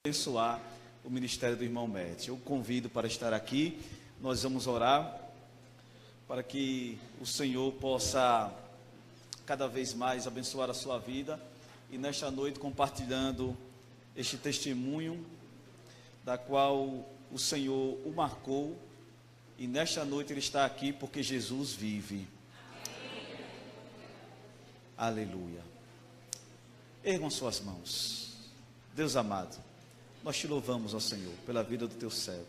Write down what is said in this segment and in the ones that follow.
Abençoar o ministério do irmão Matt. Eu convido para estar aqui. Nós vamos orar para que o Senhor possa cada vez mais abençoar a sua vida e nesta noite compartilhando este testemunho da qual o Senhor o marcou, e nesta noite ele está aqui porque Jesus vive. Aleluia. Ergam suas mãos. Deus amado, nós te louvamos, ó Senhor, pela vida do teu servo.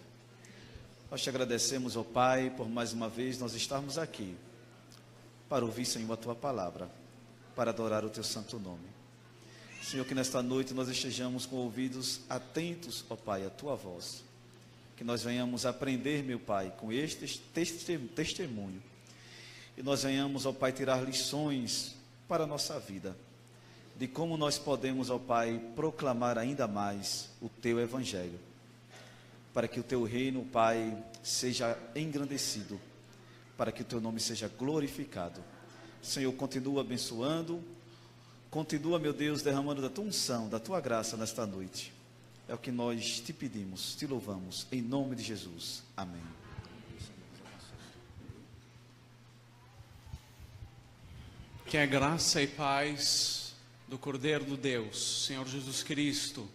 Nós te agradecemos, ó Pai, por mais uma vez nós estarmos aqui para ouvir, Senhor, a tua palavra, para adorar o teu santo nome. Senhor, que nesta noite nós estejamos com ouvidos atentos, ó Pai, à tua voz. Que nós venhamos aprender, meu Pai, com este testemunho. E nós venhamos, ó Pai, tirar lições para a nossa vida, de como nós podemos, ó Pai, proclamar ainda mais o teu evangelho, para que o teu reino, Pai, seja engrandecido, para que o teu nome seja glorificado. Senhor, continua abençoando, continua, meu Deus, derramando da tua unção, da tua graça nesta noite. É o que nós te pedimos, te louvamos, em nome de Jesus. Amém. Que a graça e paz do Cordeiro de Deus, Senhor Jesus Cristo,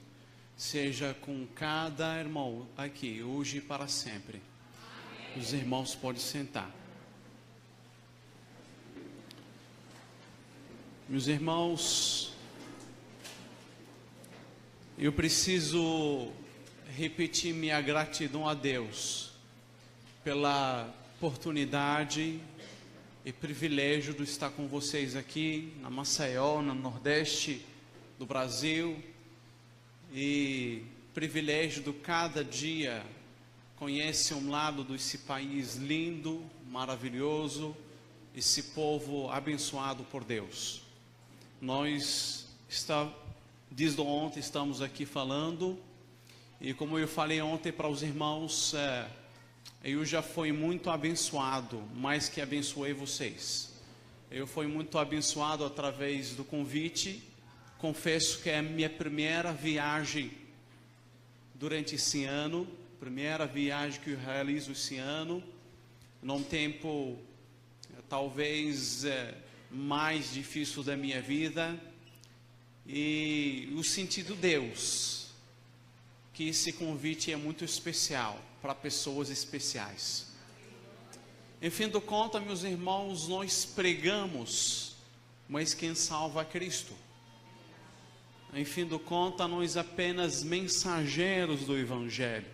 seja com cada irmão aqui, hoje e para sempre. Amém. Os irmãos podem sentar. Meus irmãos, eu preciso repetir minha gratidão a Deus pela oportunidade e privilégio de estar com vocês aqui na Maceió, no Nordeste do Brasil, e privilégio de cada dia conhecer um lado desse país lindo, maravilhoso, esse povo abençoado por Deus. Nós desde ontem estamos aqui falando, e como eu falei ontem para os irmãos, eu já fui muito abençoado, mais que abençoei vocês. Eu fui muito abençoado através do convite. Confesso que é a minha primeira viagem durante esse ano, primeira viagem que eu realizo esse ano, num tempo talvez mais difícil da minha vida, e eu senti de Deus que esse convite é muito especial para pessoas especiais. Em fim de contas, meus irmãos, nós pregamos, mas quem salva é Cristo. Em fim de contas, nós apenas mensageiros do Evangelho.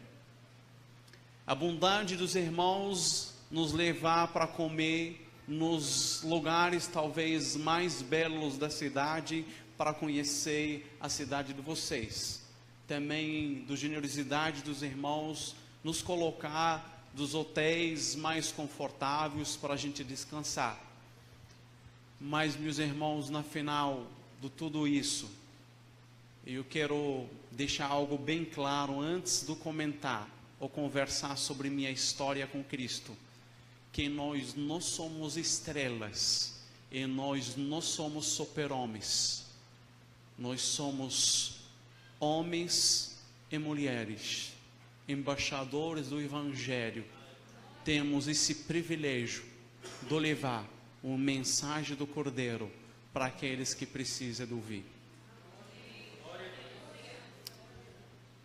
A bondade dos irmãos nos levar para comer nos lugares talvez mais belos da cidade, para conhecer a cidade de vocês. Também da generosidade dos irmãos nos colocar dos hotéis mais confortáveis para a gente descansar. Mas, meus irmãos, na final de tudo isso, eu quero deixar algo bem claro antes de comentar ou conversar sobre minha história com Cristo, que nós não somos estrelas e nós não somos super-homens. Nós somos homens e mulheres, embaixadores do Evangelho. Temos esse privilégio de levar uma mensagem do Cordeiro para aqueles que precisam de ouvir.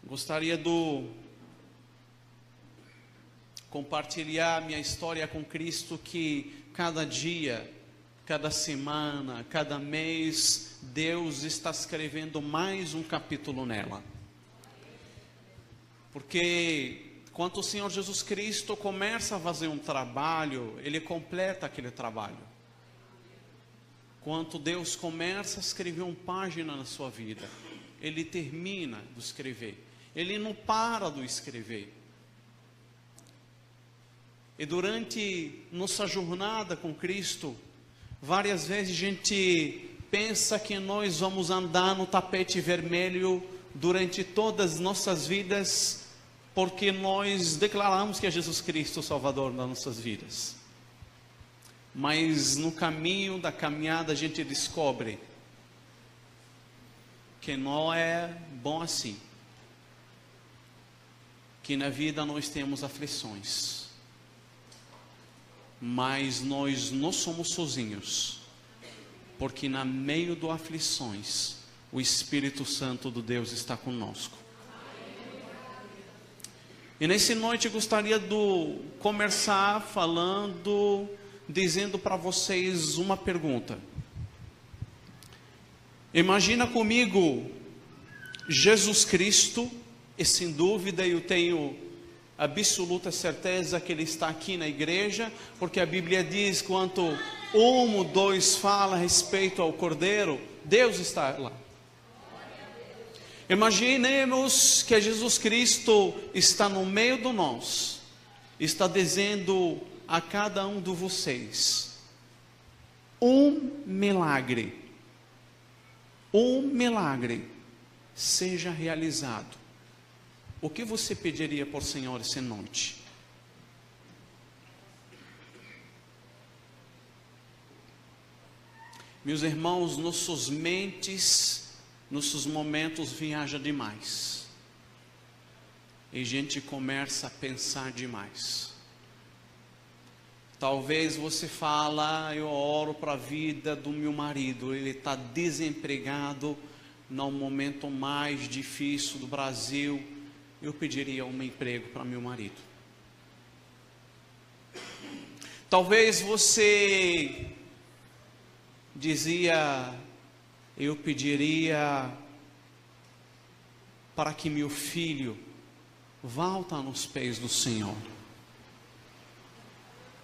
Gostaria de compartilhar minha história com Cristo, que cada dia, cada semana, cada mês, Deus está escrevendo mais um capítulo nela. Porque quando o Senhor Jesus Cristo começa a fazer um trabalho, Ele completa aquele trabalho. Quando Deus começa a escrever uma página na sua vida, Ele termina de escrever. Ele não para de escrever. E durante nossa jornada com Cristo, várias vezes a gente pensa que nós vamos andar no tapete vermelho durante todas as nossas vidas, porque nós declaramos que é Jesus Cristo o Salvador das nossas vidas. Mas no caminho da caminhada a gente descobre que não é bom assim. que na vida nós temos aflições, mas nós não somos sozinhos, porque na meio das aflições, o Espírito Santo de Deus está conosco. E nessa noite eu gostaria de começar dizendo para vocês uma pergunta. Imagina comigo Jesus Cristo, e sem dúvida eu tenho absoluta certeza que Ele está aqui na igreja, porque a Bíblia diz, quanto um ou dois fala a respeito ao Cordeiro, Deus está lá. Imaginemos que Jesus Cristo está no meio de nós, está dizendo a cada um de vocês, um milagre seja realizado. O que você pediria por Senhor essa noite? Meus irmãos, nossas mentes, nossos momentos viajam demais. E a gente começa a pensar demais. Talvez você fala, eu oro para a vida do meu marido, ele está desempregado no momento mais difícil do Brasil, eu pediria um emprego para meu marido. Talvez você dizia, eu pediria para que meu filho volte nos pés do Senhor.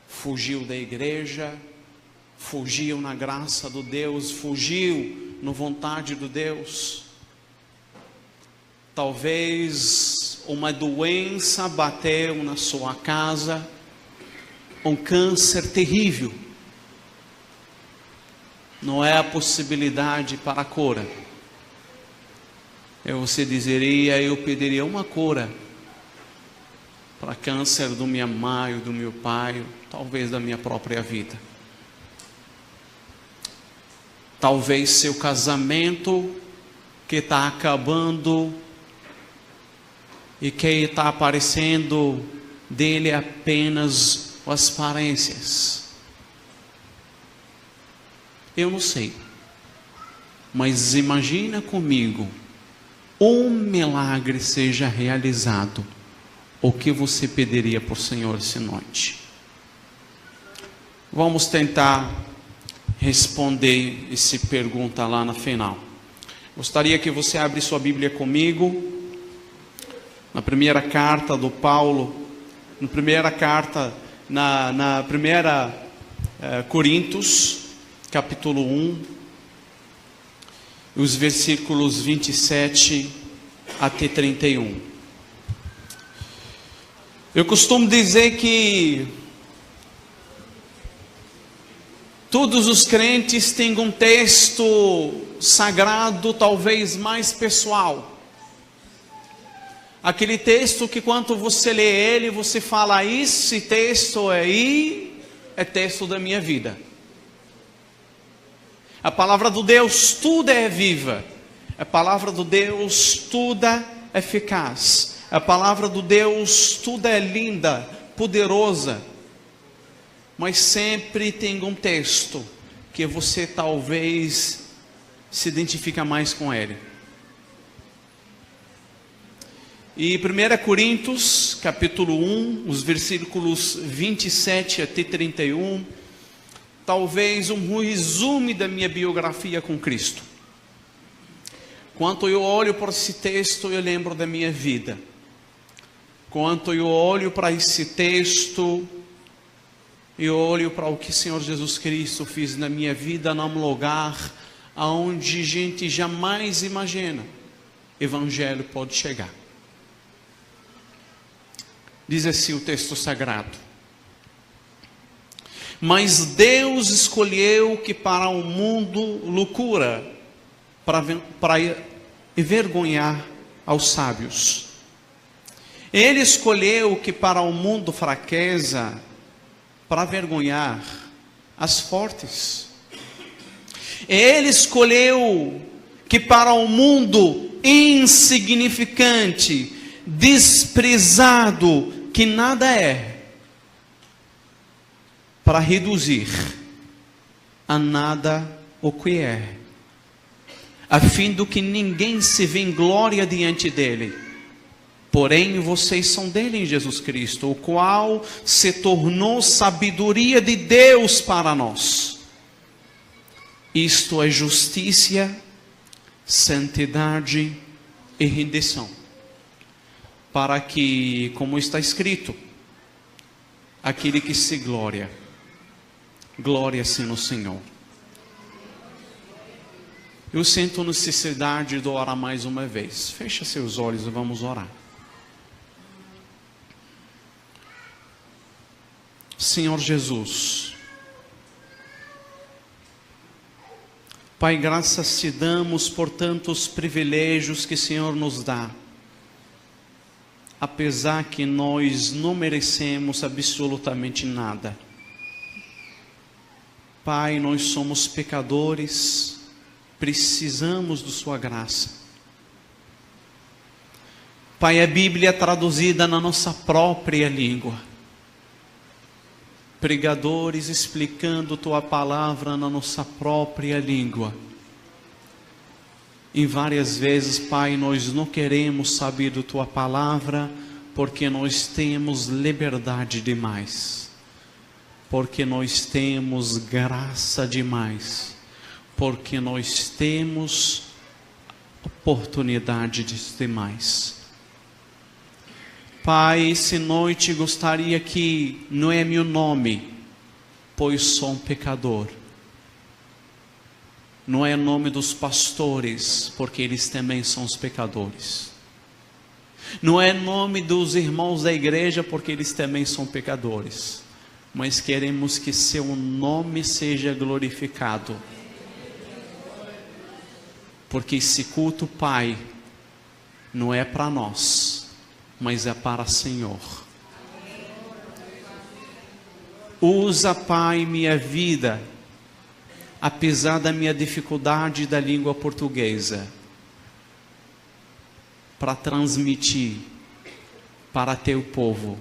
Fugiu da igreja, fugiu na graça do Deus, fugiu na vontade do Deus. Talvez uma doença bateu na sua casa, um câncer terrível. Não é a possibilidade para a cura. Você dizeria, eu pediria uma cura para câncer do minha mãe, do meu pai, talvez da minha própria vida. Talvez seu casamento que está acabando e que está aparecendo dele apenas as aparências. Eu não sei, mas imagina comigo, um milagre seja realizado. O que você pediria por Senhor essa noite? Vamos tentar responder essa pergunta lá na final. Gostaria que você abrisse sua Bíblia comigo, na primeira carta do Paulo, na primeira Coríntios, capítulo 1, os versículos 27 até 31. Eu costumo dizer que todos os crentes têm um texto sagrado, talvez mais pessoal. Aquele texto que quando você lê ele, você fala, esse texto aí é texto da minha vida. A palavra do Deus toda é viva. A palavra do Deus toda é eficaz. A palavra do Deus toda é linda, poderosa. Mas sempre tem um texto que você talvez se identifica mais com ele. E 1 Coríntios, capítulo 1, os versículos 27 até 31, talvez um resumo da minha biografia com Cristo. Quando eu olho para esse texto, eu lembro da minha vida. Quando eu olho para esse texto, eu olho para o que o Senhor Jesus Cristo fez na minha vida, num lugar onde gente jamais imagina o Evangelho pode chegar. Diz assim o texto sagrado: mas Deus escolheu que para o mundo loucura, para envergonhar aos sábios. Ele escolheu que para o mundo fraqueza, para envergonhar as fortes. Ele escolheu que para o mundo insignificante, desprezado que nada é, para reduzir a nada o que é, a fim de que ninguém se vanglorie diante dele. Porém, vocês são dele em Jesus Cristo, o qual se tornou sabedoria de Deus para nós. Isto é justiça, santidade e rendição, para que, como está escrito, aquele que se gloria, glória-se no Senhor. Eu sinto necessidade de orar mais uma vez. Feche seus olhos e vamos orar. Senhor Jesus, Pai, graças te damos por tantos privilégios que o Senhor nos dá, apesar que nós não merecemos absolutamente nada. Pai, nós somos pecadores, precisamos de sua graça. Pai, a Bíblia é traduzida na nossa própria língua. Pregadores explicando tua palavra na nossa própria língua. E várias vezes, Pai, nós não queremos saber da tua palavra, porque nós temos liberdade demais, porque nós temos graça demais, porque nós temos oportunidade demais. Pai, essa noite gostaria que não é meu nome, pois sou um pecador. Não é o nome dos pastores, porque eles também são os pecadores. Não é o nome dos irmãos da igreja, porque eles também são pecadores. Mas queremos que seu nome seja glorificado. Porque esse culto, Pai, não é para nós, mas é para o Senhor. Usa, Pai, minha vida, apesar da minha dificuldade da língua portuguesa, para transmitir para teu povo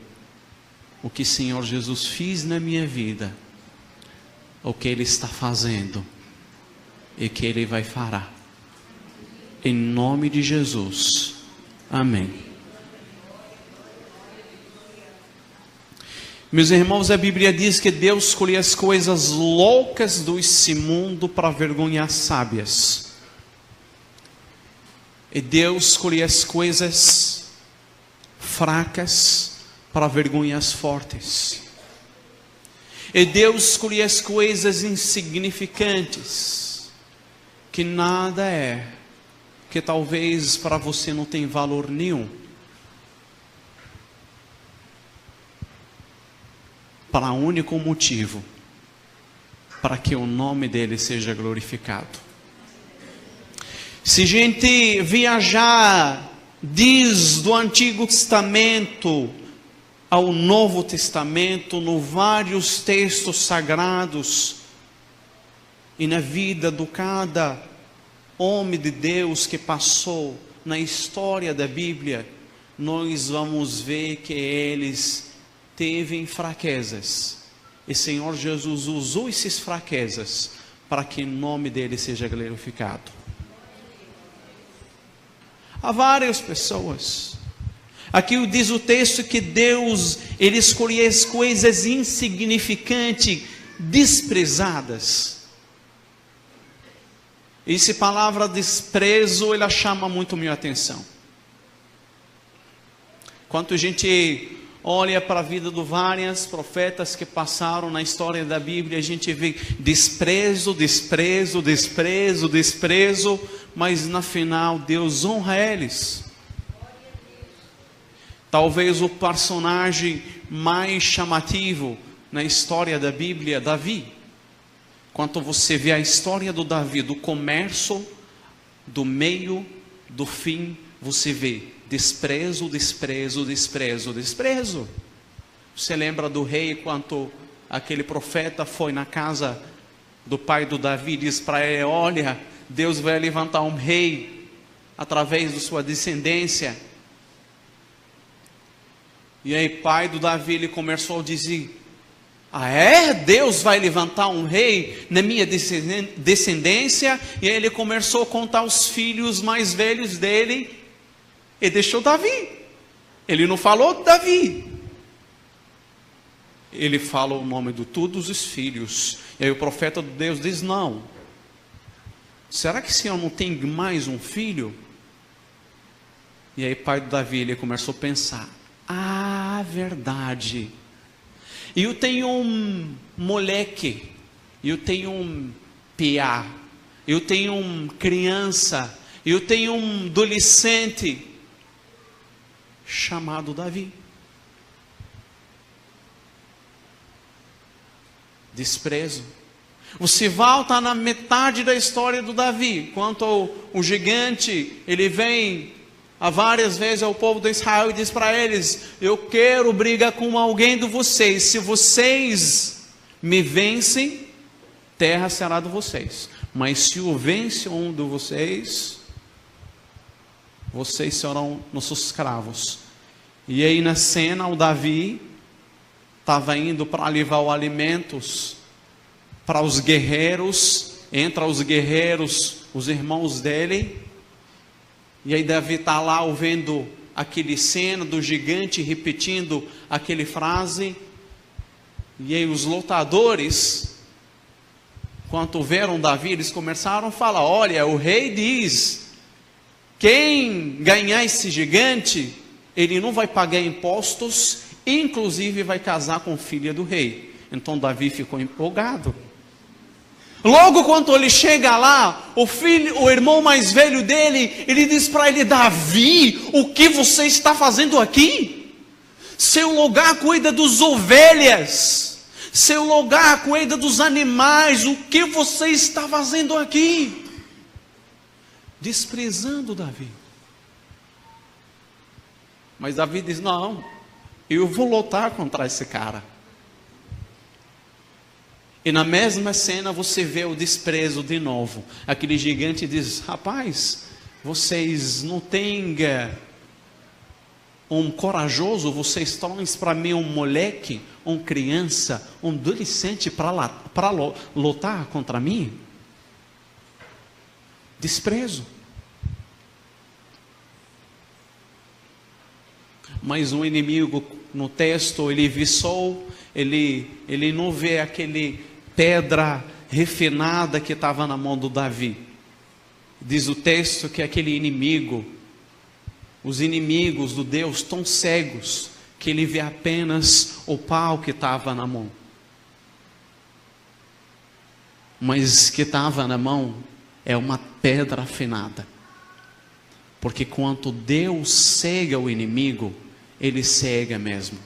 o que o Senhor Jesus fez na minha vida, o que Ele está fazendo e o que Ele vai fará. Em nome de Jesus. Amém. Meus irmãos, a Bíblia diz que Deus escolhe as coisas loucas desse mundo para vergonhar sábias. E Deus escolhe as coisas fracas para vergonhar as fortes. E Deus escolhe as coisas insignificantes, que nada é, que talvez para você não tem valor nenhum, para um único motivo, para que o nome dele seja glorificado. Se a gente viajar desde o Antigo Testamento ao Novo Testamento, no vários textos sagrados, e na vida de cada homem de Deus que passou na história da Bíblia, nós vamos ver que eles teve fraquezas, e Senhor Jesus usou essas fraquezas para que o nome dele seja glorificado. Há várias pessoas. Aqui diz o texto que Deus, Ele escolheu as coisas insignificantes, desprezadas. Essa palavra desprezo, ela chama muito minha atenção. Quando a gente olha para a vida de vários profetas que passaram na história da Bíblia, a gente vê desprezo, desprezo, desprezo, desprezo, mas no final Deus honra eles. Talvez o personagem mais chamativo na história da Bíblia, Davi. Quando você vê a história do Davi, do começo, do meio, do fim, você vê desprezo, desprezo, desprezo, desprezo. Você lembra do rei, quando aquele profeta foi na casa do pai do Davi, diz para ele: olha, Deus vai levantar um rei através da sua descendência. E aí pai do Davi, ele começou a dizer: ah é? Deus vai levantar um rei na minha descendência? E aí ele começou a contar os filhos mais velhos dele, e deixou Davi. Ele não falou Davi, ele fala o nome de todos os filhos. E aí o profeta de Deus diz: não, será que o Senhor não tem mais um filho? E aí pai do Davi, ele começou a pensar: ah, verdade, eu tenho um moleque, eu tenho um piá, eu tenho um criança, eu tenho um adolescente chamado Davi. Desprezo. Você volta na metade da história do Davi, quando o gigante, ele vem há várias vezes ao povo de Israel e diz para eles: eu quero brigar com alguém de vocês, se vocês me vencem, terra será de vocês, mas se eu vence um de vocês, vocês serão nossos escravos. E aí na cena, o Davi estava indo para levar os alimentos para os guerreiros, entre os guerreiros, os irmãos dele. E aí Davi está lá ouvindo aquele cena do gigante repetindo aquele frase. E aí os lutadores, quando viram Davi, eles começaram a falar: olha, o rei diz, quem ganhar esse gigante, ele não vai pagar impostos, inclusive vai casar com a filha do rei. Então Davi ficou empolgado. Logo quando ele chega lá, o irmão mais velho dele, ele diz para ele: Davi, o que você está fazendo aqui? Seu lugar cuida dos ovelhas, seu lugar cuida dos animais, o que você está fazendo aqui? Desprezando Davi. Mas Davi diz: não, eu vou lutar contra esse cara. E na mesma cena você vê o desprezo de novo. Aquele gigante diz: rapaz, vocês não têm um corajoso, vocês trazem para mim um moleque, uma criança, um adolescente para lutar contra mim? Desprezo. Mas o inimigo no texto, ele visou, ele não vê aquele pedra refinada que estava na mão do Davi. Diz o texto que aquele inimigo, os inimigos do Deus tão cegos, que ele vê apenas o pau que estava na mão. Mas que estava na mão é uma pedra afinada. Porque quando Deus cega o inimigo, ele cega mesmo.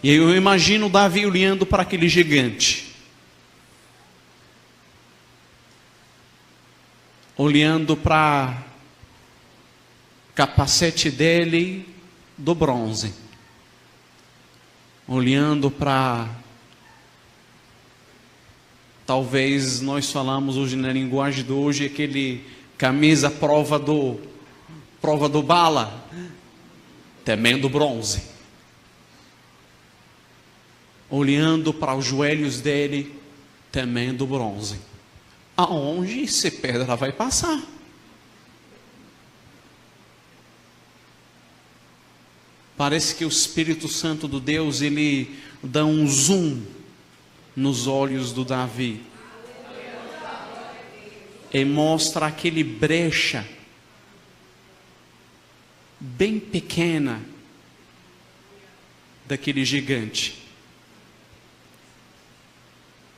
E eu imagino Davi olhando para aquele gigante, olhando para o capacete dele do bronze, olhando para, talvez nós falamos hoje na linguagem de hoje, aquele camisa prova do bala, também do bronze, olhando para os joelhos dele, também do bronze. Aonde essa pedra vai passar? Parece que o Espírito Santo do Deus, ele dá um zoom nos olhos do Davi e mostra aquele brecha bem pequena daquele gigante.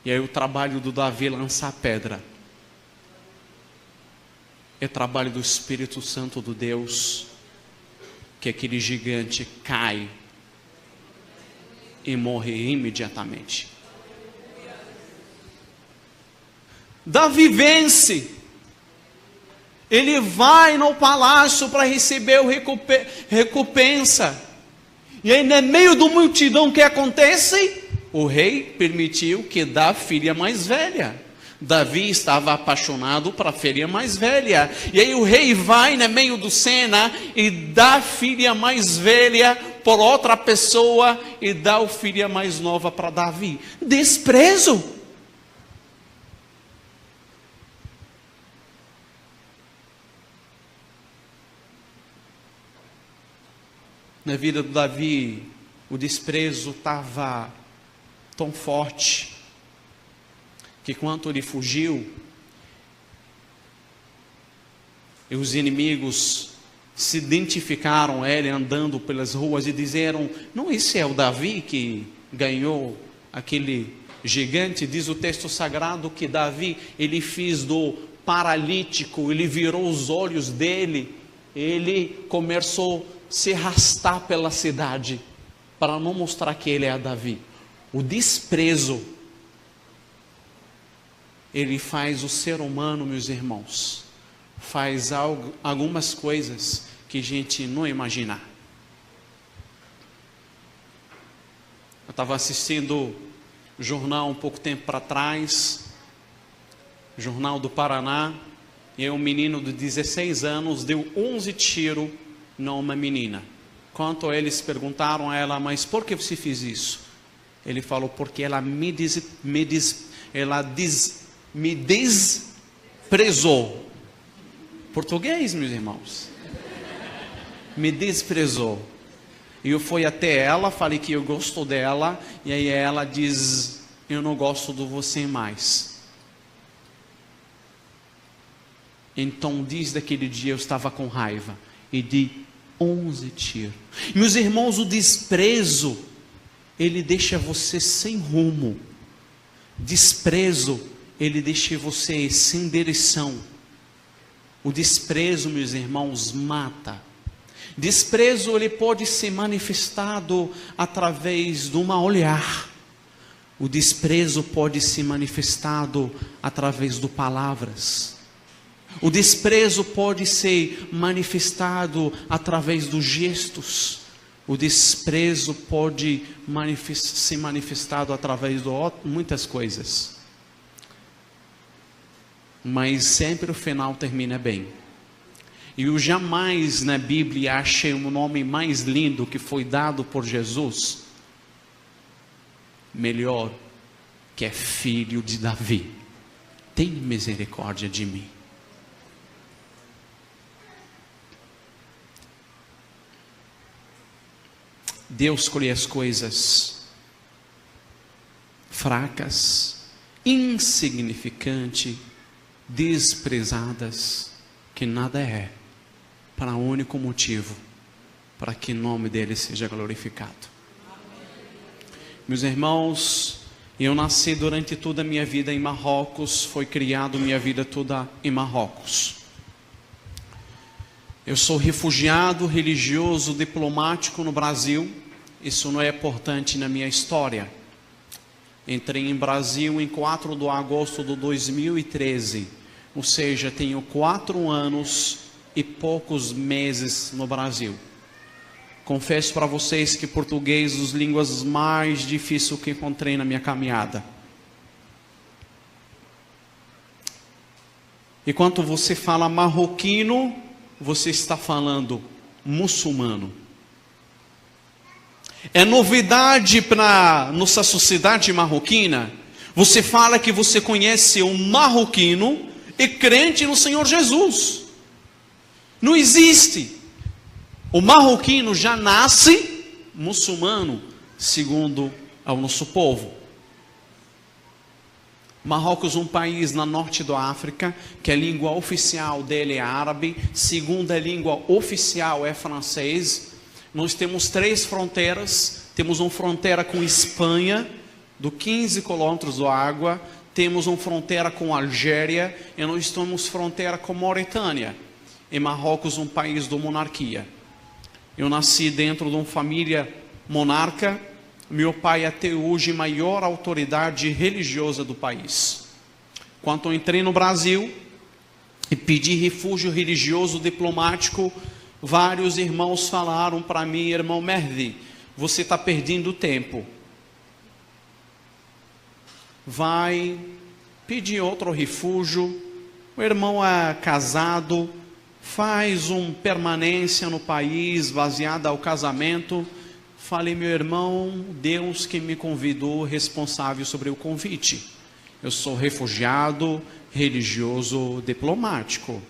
E aí o trabalho do Davi é lançar a pedra. É trabalho do Espírito Santo do Deus, que aquele gigante cai e morre imediatamente. Davi vence. Ele vai no palácio para receber o recompensa. E aí no meio da multidão, o que acontece? O rei permitiu que dá a filha mais velha. Davi estava apaixonado para a filha mais velha. E aí o rei vai no meio do cena e dá a filha mais velha por outra pessoa e dá a filha mais nova para Davi. Desprezo. Na vida de Davi, o desprezo estava tão forte que quando ele fugiu, e os inimigos se identificaram a ele andando pelas ruas e disseram: não, esse é o Davi que ganhou aquele gigante. Diz o texto sagrado que Davi, ele fez do paralítico, ele virou os olhos dele, ele começou a se arrastar pela cidade para não mostrar que ele é Davi. O desprezo, ele faz o ser humano, meus irmãos, faz algumas coisas que a gente não imagina. Eu estava assistindo o jornal um pouco tempo para trás, Jornal do Paraná, e um menino de 16 anos deu 11 tiros numa menina. Quando eles perguntaram a ela: mas por que você fez isso? Ele falou: porque ela me desprezou. Português, meus irmãos. Me desprezou. E eu fui até ela, falei que eu gosto dela, e aí ela diz: eu não gosto de você mais. Então, desde aquele dia eu estava com raiva e de 11 tiros. Meus irmãos, o desprezo, ele deixa você sem rumo. Desprezo, ele deixa você sem direção. O desprezo, meus irmãos, mata. Desprezo, ele pode ser manifestado através de um olhar. O desprezo pode ser manifestado através de palavras. O desprezo pode ser manifestado através dos gestos. O desprezo pode ser manifestado através de muitas coisas. Mas sempre o final termina bem. E eu jamais na Bíblia achei um nome mais lindo que foi dado por Jesus, melhor, que é filho de Davi. Tem misericórdia de mim. Deus escolhe as coisas fracas, insignificantes, desprezadas, que nada é, para um único motivo: para que o nome dele seja glorificado. Meus irmãos, eu nasci durante toda a minha vida em Marrocos, foi criado minha vida toda em Marrocos. Eu sou refugiado religioso diplomático no Brasil. Isso não é importante na minha história. Entrei em Brasil em 4 de agosto de 2013. Ou seja, tenho 4 anos e poucos meses no Brasil. Confesso para vocês que português é uma das línguas mais difíceis que encontrei na minha caminhada. E quando você fala marroquino, você está falando muçulmano. É novidade para nossa sociedade marroquina. Você fala que você conhece um marroquino e crente no Senhor Jesus. Não existe. O marroquino já nasce muçulmano, segundo o nosso povo. Marrocos é um país na norte da África, que a língua oficial dele é árabe, segunda língua oficial é francês. Nós temos 3 fronteiras, temos uma fronteira com Espanha, do 15 quilômetros de água, temos uma fronteira com Algéria, e nós temos fronteira com Mauritânia. E Marrocos é um país de monarquia. Eu nasci dentro de uma família monarca. Meu pai até hoje maior autoridade religiosa do país. Quando eu entrei no Brasil e pedi refúgio religioso diplomático, vários irmãos falaram para mim: irmão Mehdi, você está perdendo tempo. Vai pedi outro refúgio. O irmão é casado, faz uma permanência no país baseada ao casamento. Falei, meu irmão, Deus que me convidou, responsável sobre o convite. Eu sou refugiado, religioso, diplomático.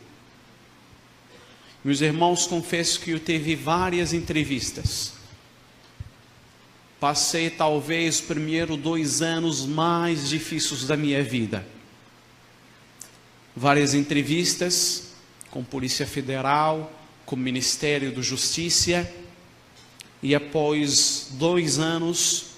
Meus irmãos, confesso que eu tive várias entrevistas. Passei talvez os primeiros 2 anos mais difíceis da minha vida. Várias entrevistas com Polícia Federal, com o Ministério da Justiça. E após 2 anos,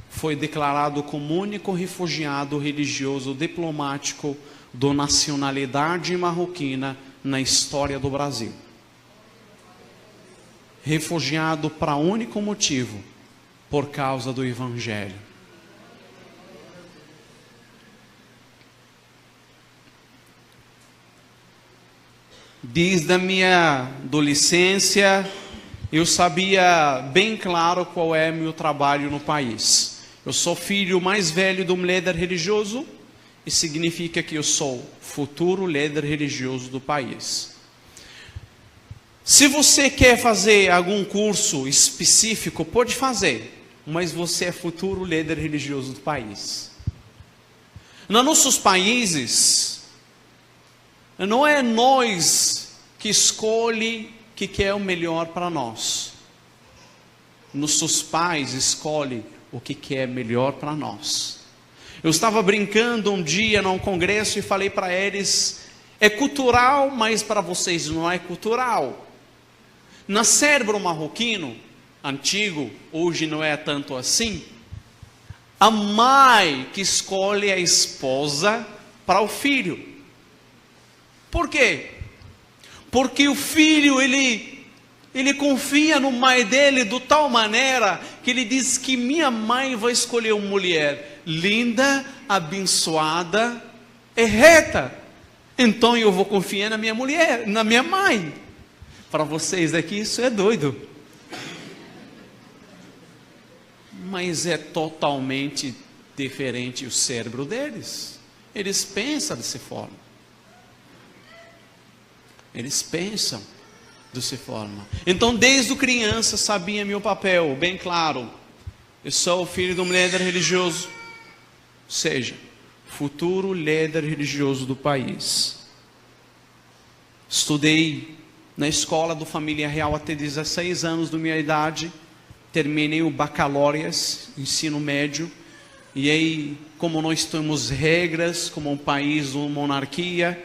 foi declarado como único refugiado religioso diplomático da nacionalidade marroquina na história do Brasil. Refugiado para único motivo, por causa do Evangelho. Desde a minha adolescência, eu sabia bem claro qual é meu trabalho no país. Eu sou filho mais velho de um líder religioso, e significa que eu sou futuro líder religioso do país. Se você quer fazer algum curso específico, pode fazer, mas você é futuro líder religioso do país. Nos nossos países, não é nós que escolhe o que é o melhor para nós. Nossos pais escolhem o que é melhor para nós. Eu estava brincando um dia num congresso e falei para eles, é cultural, mas para vocês não é cultural. No cérebro marroquino, antigo, hoje não é tanto assim, a mãe que escolhe a esposa para o filho. Por quê? Porque o filho, ele confia no pai dele de tal maneira que ele diz que minha mãe vai escolher uma mulher linda, abençoada e reta. Então eu vou confiar na minha mulher, na minha mãe. Para vocês aqui isso é doido. Mas é totalmente diferente o cérebro deles. Eles pensam dessa forma. Eles pensam dessa forma. Então, desde criança, sabia meu papel, bem claro. Eu sou o filho de um líder religioso. Ou seja, futuro líder religioso do país. Estudei na escola do Família Real até 16 anos da minha idade. Terminei o baccalaureate, ensino médio. E aí, como nós temos regras, como um país, uma monarquia,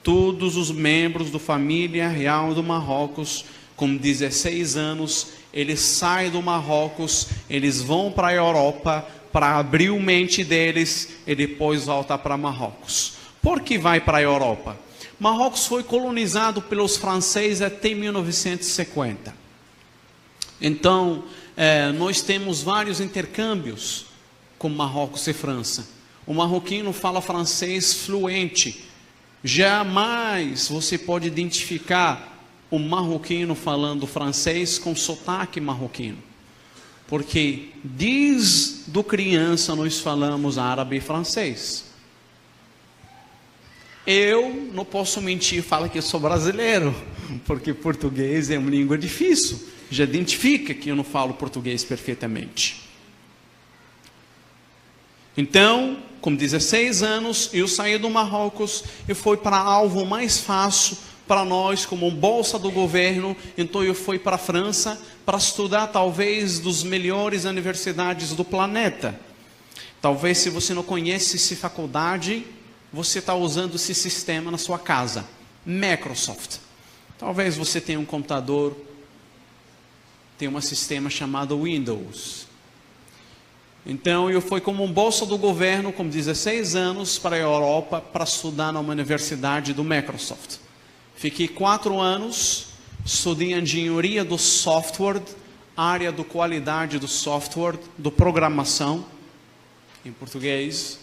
todos os membros da Família Real do Marrocos, com 16 anos, eles saem do Marrocos, eles vão para a Europa, para abrir a mente deles, e depois voltar para Marrocos. Por que vai para a Europa? Marrocos foi colonizado pelos franceses até 1950. Então, nós temos vários intercâmbios com Marrocos e França. O marroquino fala francês fluente. Jamais você pode identificar o marroquino falando francês com sotaque marroquino. Porque desde criança nós falamos árabe e francês. Eu não posso mentir, falo que eu sou brasileiro, porque português é uma língua difícil. Já identifica que eu não falo português perfeitamente. Então, com 16 anos, eu saí do Marrocos e fui para alvo mais fácil para nós, como bolsa do governo. Então eu fui para a França para estudar talvez dos melhores universidades do planeta. Talvez se você não conhece essa faculdade, você está usando esse sistema na sua casa. Microsoft. Talvez você tenha um computador, tem um sistema chamado Windows. Então eu fui como um bolsa do governo com 16 anos para a Europa para estudar numa universidade do Microsoft. Fiquei 4 anos, estudei engenharia do software, área da qualidade do software, do programação, em português.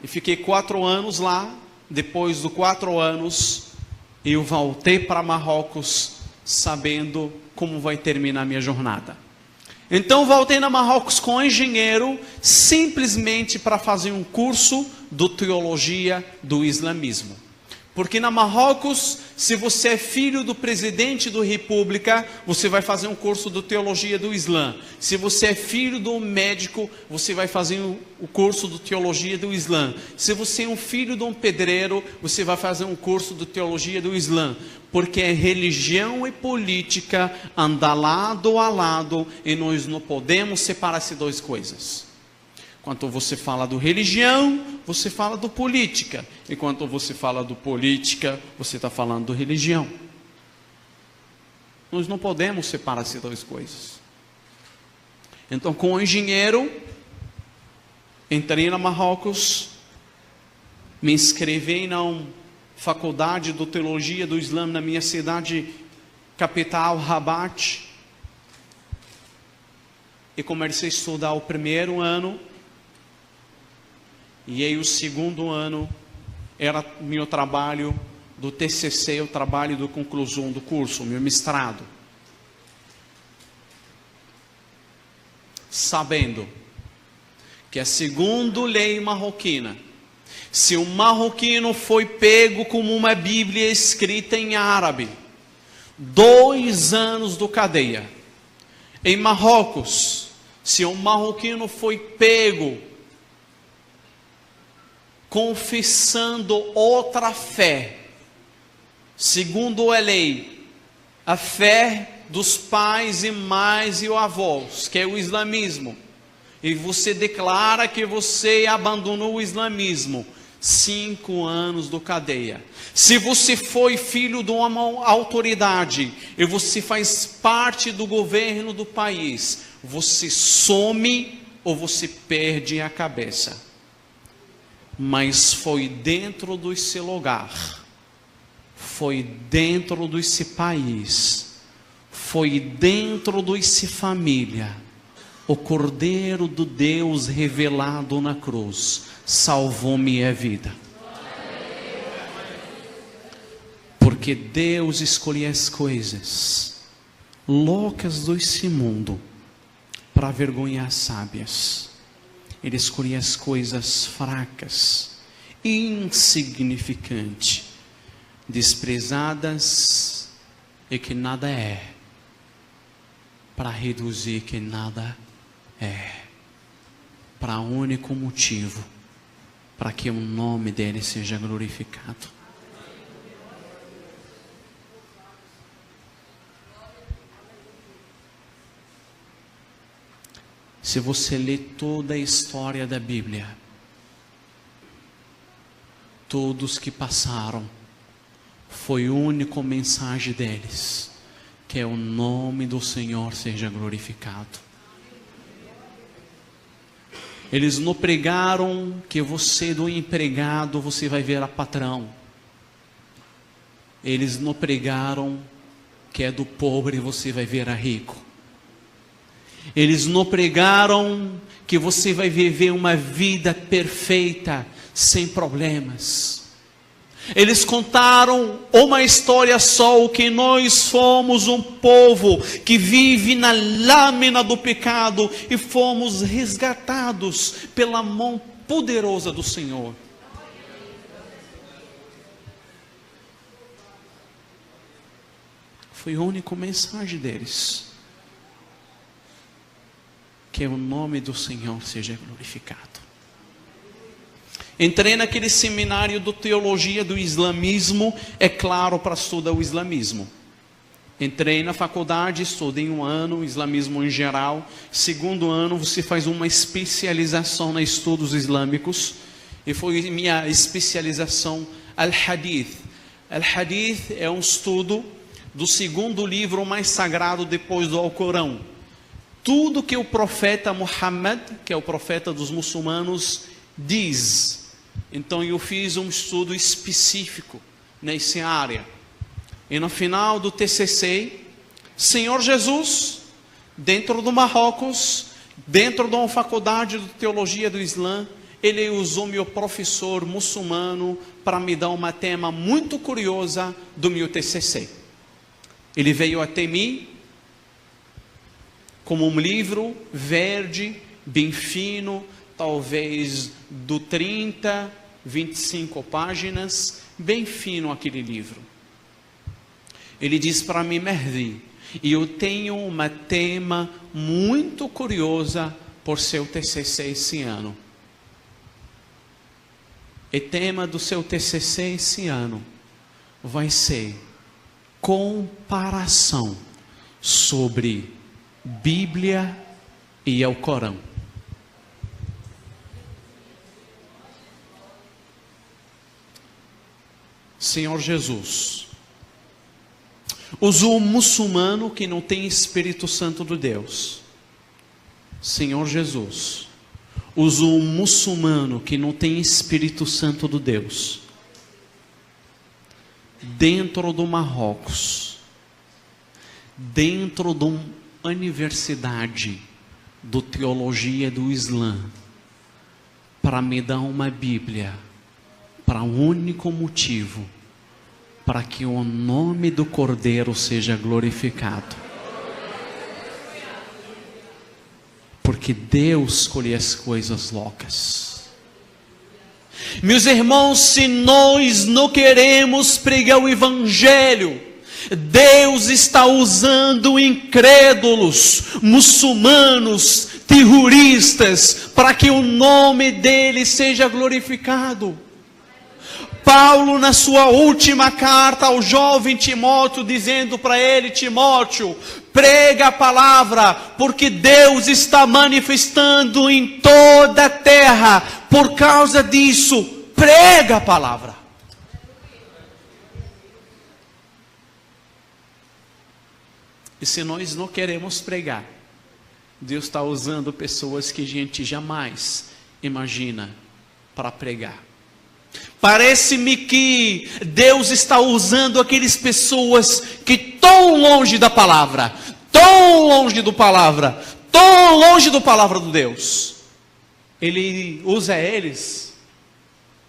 E fiquei 4 anos lá. Depois de 4 anos, eu voltei para Marrocos, sabendo como vai terminar minha jornada. Então voltei na Marrocos com engenheiro, simplesmente para fazer um curso de teologia do islamismo. Porque na Marrocos, se você é filho do presidente da república, você vai fazer um curso de teologia do Islã. Se você é filho de um médico, você vai fazer o curso de teologia do Islã. Se você é um filho de um pedreiro, você vai fazer um curso de teologia do Islã. Porque religião e política andam lado a lado e nós não podemos separar essas duas coisas. Quando você fala do religião, você fala do política. E quando você fala do política, você está falando do religião. Nós não podemos separar essas duas coisas. Então, com o engenheiro, entrei na Marrocos, me inscrevi na faculdade de teologia do Islã na minha cidade capital, Rabat. E comecei a estudar o primeiro ano. E aí o segundo ano era meu trabalho do TCC, o trabalho de conclusão do curso, meu mestrado. Sabendo que a segunda lei marroquina, se um marroquino foi pego com uma Bíblia escrita em árabe, 2 anos de cadeia. Em Marrocos, se um marroquino foi pego confessando outra fé, segundo a lei, a fé dos pais e mães e avós, que é o islamismo, e você declara que você abandonou o islamismo, 5 anos de cadeia. Se você foi filho de uma autoridade e você faz parte do governo do país, você some ou você perde a cabeça. Mas foi dentro desse lugar, foi dentro desse país, foi dentro dessa família, o Cordeiro de Deus revelado na cruz salvou minha vida. Porque Deus escolhe as coisas loucas desse mundo para vergonhar as sábias. Ele escolhe as coisas fracas, insignificantes, desprezadas e que nada é, para reduzir que nada é, para um único motivo, para que o nome dele seja glorificado. Se você ler toda a história da Bíblia, todos que passaram, foi a única mensagem deles, que é o nome do Senhor seja glorificado. Eles não pregaram que você do empregado você vai ver a patrão. Eles não pregaram que é do pobre você vai ver a rico. Eles não pregaram que você vai viver uma vida perfeita, sem problemas. Eles contaram uma história só, que nós somos um povo que vive na lâmina do pecado e fomos resgatados pela mão poderosa do Senhor. Foi a única mensagem deles. Que o nome do Senhor seja glorificado. Entrei naquele seminário de teologia do islamismo, é claro, para estudar o islamismo. Entrei na faculdade, estudei 1 ano, islamismo em geral. 2º ano, você faz uma especialização em estudos islâmicos. E foi minha especialização Al-Hadith. Al-Hadith é um estudo do 2º livro mais sagrado depois do Alcorão. Tudo que o profeta Muhammad, que é o profeta dos muçulmanos, diz. Então eu fiz um estudo específico nessa área. E no final do TCC, Senhor Jesus, dentro do Marrocos, dentro de uma faculdade de teologia do Islã, ele usou meu professor muçulmano para me dar uma tema muito curiosa do meu TCC. Ele veio até mim como um livro verde, bem fino, talvez do 30, 25 páginas, bem fino aquele livro. Ele diz para mim: Mehdi, eu tenho uma tema muito curiosa por seu TCC esse ano. O tema do seu TCC esse ano vai ser comparação sobre Bíblia e o Corão. Senhor Jesus, usou um muçulmano que não tem Espírito Santo de Deus. Senhor Jesus, usou um muçulmano que não tem Espírito Santo de Deus, dentro do Marrocos, dentro de uma universidade de teologia do Islã, para me dar uma Bíblia, para um único motivo: para que o nome do Cordeiro seja glorificado. Porque Deus escolhe as coisas loucas. Meus irmãos, se nós não queremos pregar o Evangelho, Deus está usando incrédulos, muçulmanos, terroristas, para que o nome dele seja glorificado. Paulo, na sua última carta ao jovem Timóteo, dizendo para ele: Timóteo, prega a palavra, porque Deus está manifestando em toda a terra. Por causa disso, prega a palavra. E se nós não queremos pregar, Deus está usando pessoas que a gente jamais imagina para pregar. Parece-me que Deus está usando aquelas pessoas que estão longe da palavra, tão longe do palavra, tão longe do palavra de Deus. Ele usa eles,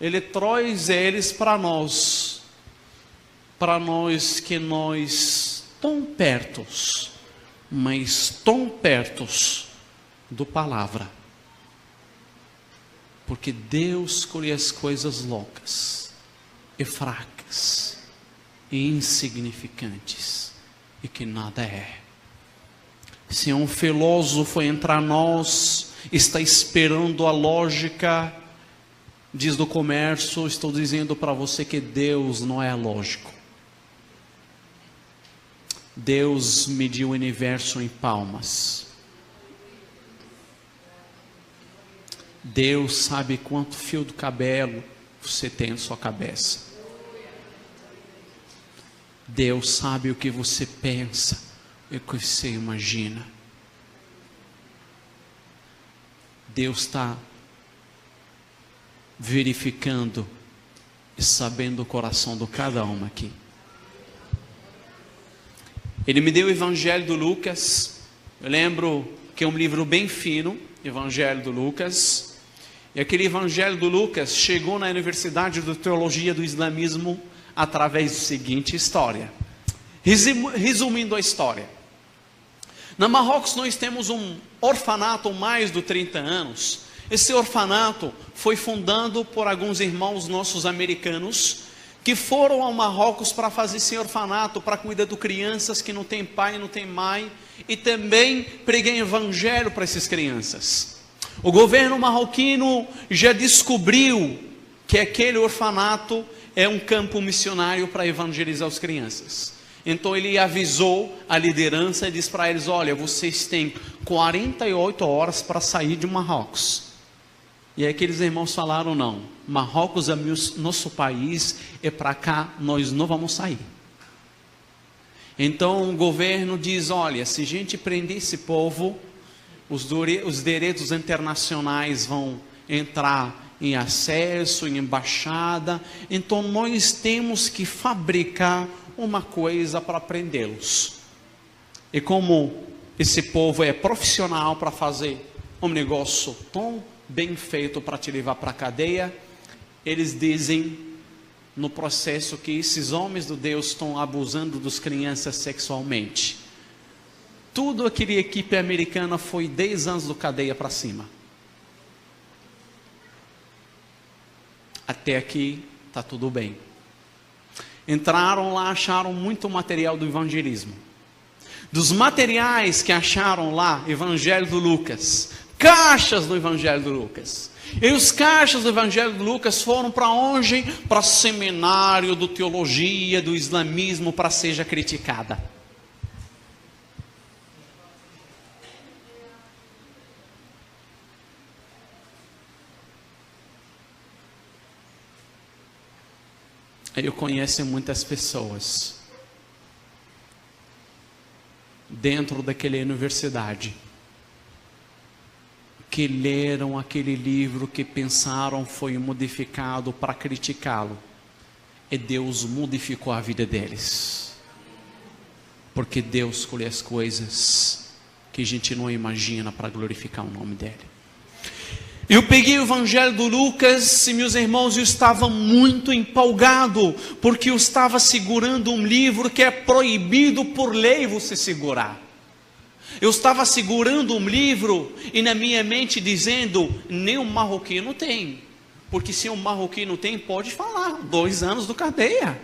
Ele traz eles para nós que nós tão pertos, mas tão pertos do palavra. Porque Deus escolhe as coisas loucas e fracas e insignificantes e que nada é. Se um filósofo entrar nós, está esperando a lógica, diz do comércio, estou dizendo para você que Deus não é lógico. Deus mediu o universo em palmas. Deus sabe quanto fio do cabelo você tem na sua cabeça. Deus sabe o que você pensa e o que você imagina. Deus está verificando e sabendo o coração de cada um aqui. Ele me deu o Evangelho de Lucas. Eu lembro que é um livro bem fino, Evangelho de Lucas. E aquele Evangelho de Lucas chegou na Universidade de Teologia do Islamismo através da seguinte história. Resumindo a história. Na Marrocos nós temos um orfanato há mais de 30 anos. Esse orfanato foi fundado por alguns irmãos nossos americanos que foram ao Marrocos para fazer esse orfanato, para cuidar de crianças que não têm pai, não têm mãe, e também pregar evangelho para essas crianças. O governo marroquino já descobriu que aquele orfanato é um campo missionário para evangelizar as crianças. Então ele avisou a liderança e disse para eles: olha, vocês têm 48 horas para sair de Marrocos. E aí aqueles irmãos falaram: não, Marrocos é nosso país, e para cá nós não vamos sair. Então o governo diz: olha, se a gente prender esse povo, os direitos internacionais vão entrar em acesso, em embaixada, então nós temos que fabricar uma coisa para prendê-los. E como esse povo é profissional para fazer um negócio tão bem feito para te levar para a cadeia, eles dizem no processo que esses homens de Deus estão abusando das crianças sexualmente. Tudo aquele equipe americana foi 10 anos do cadeia para cima. Até aqui está tudo bem. Entraram lá, acharam muito material do evangelismo. Dos materiais que acharam lá, Evangelho do Lucas, caixas do Evangelho do Lucas. E os caixas do Evangelho de Lucas foram para onde? Para seminário do teologia, do islamismo, para seja criticada. Eu conheço muitas pessoas dentro daquela universidade que leram aquele livro, que pensaram foi modificado para criticá-lo, e Deus modificou a vida deles, porque Deus escolhe as coisas que a gente não imagina para glorificar o nome dele. Eu peguei o Evangelho do Lucas e, meus irmãos, eu estava muito empolgado, porque eu estava segurando um livro que é proibido por lei você segurar. Eu estava segurando um livro e na minha mente dizendo, nem um marroquino tem, porque se um marroquino tem, pode falar, 2 anos do cadeia.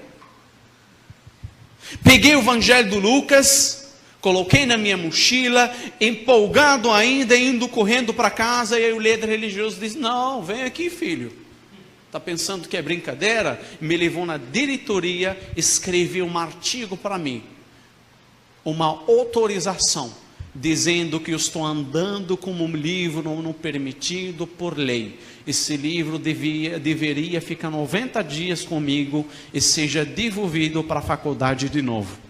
Peguei o Evangelho do Lucas, coloquei na minha mochila, empolgado ainda, indo correndo para casa, e aí o líder religioso disse, não, vem aqui filho, está pensando que é brincadeira? Me levou na diretoria, escreveu um artigo para mim, uma autorização, dizendo que eu estou andando com um livro não permitido por lei. Esse livro deveria ficar 90 dias comigo e seja devolvido para a faculdade de novo.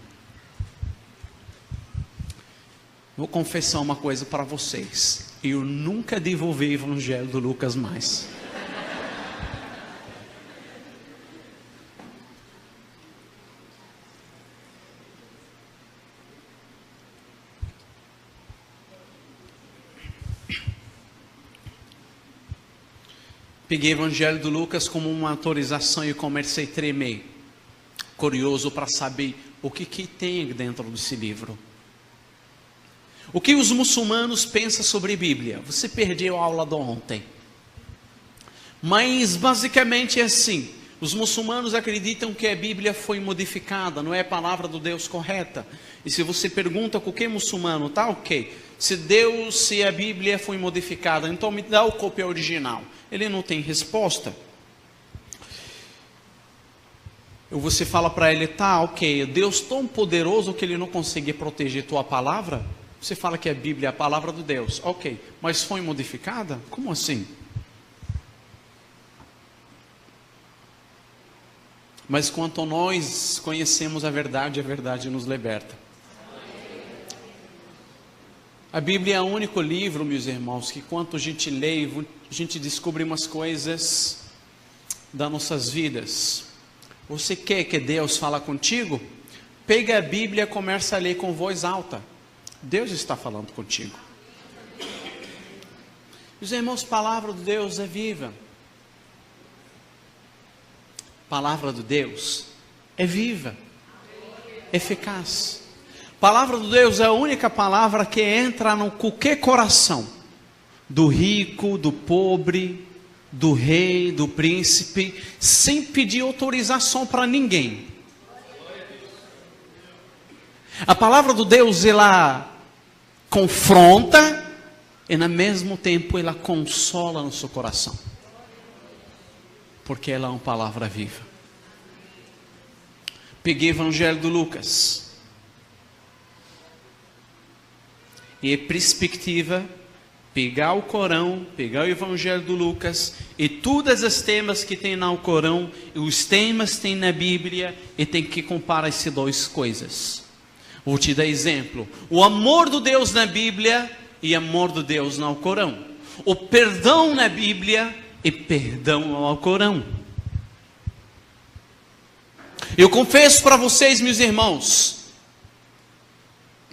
Vou confessar uma coisa para vocês, eu nunca devolvi o Evangelho do Lucas mais. Peguei o Evangelho do Lucas como uma autorização e comecei a tremer, curioso para saber o que tem dentro desse livro. O que os muçulmanos pensam sobre a Bíblia? Você perdeu a aula de ontem. Mas basicamente é assim, os muçulmanos acreditam que a Bíblia foi modificada, não é a palavra do Deus correta. E se você pergunta qualquer muçulmano, tá ok, se a Bíblia foi modificada, então me dá o cópia original. Ele não tem resposta. Ou você fala para ele, tá ok, Deus tão poderoso que ele não consegue proteger tua palavra? Você fala que a Bíblia é a palavra de Deus, ok, mas foi modificada? Como assim? Mas quanto nós conhecemos a verdade nos liberta. A Bíblia é o único livro, meus irmãos, que quando a gente lê, a gente descobre umas coisas das nossas vidas. Você quer que Deus fale contigo? Pega a Bíblia e começa a ler com voz alta. Deus está falando contigo. Meus irmãos, a palavra de Deus é viva. A palavra de Deus é viva, eficaz. A palavra de Deus é a única palavra que entra em qualquer coração, do rico, do pobre, do rei, do príncipe, sem pedir autorização para ninguém. A palavra de Deus, ela confronta e ao mesmo tempo ela consola no seu coração, porque ela é uma palavra viva. Peguei o Evangelho de Lucas e a perspectiva, pegar o Corão, pegar o Evangelho de Lucas e todas as temas que tem no Corão e os temas que tem na Bíblia, e tem que comparar essas 2 coisas. Vou te dar exemplo, o amor de Deus na Bíblia e amor de Deus no Corão, o perdão na Bíblia e perdão ao Corão. Eu confesso para vocês, meus irmãos,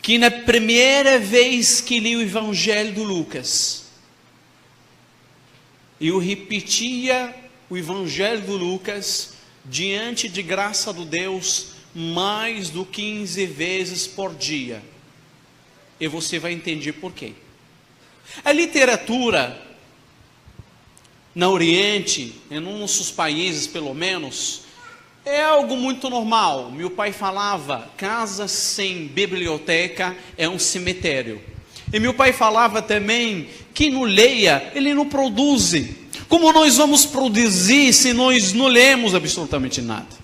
que na primeira vez que li o Evangelho de Lucas, eu repetia o Evangelho de Lucas diante de graça de Deus mais do 15 vezes por dia. E você vai entender por quê. A literatura no Oriente, em nossos países pelo menos, é algo muito normal. Meu pai falava, casa sem biblioteca é um cemitério. E meu pai falava também, quem não leia, ele não produz. Como nós vamos produzir se nós não lemos absolutamente nada?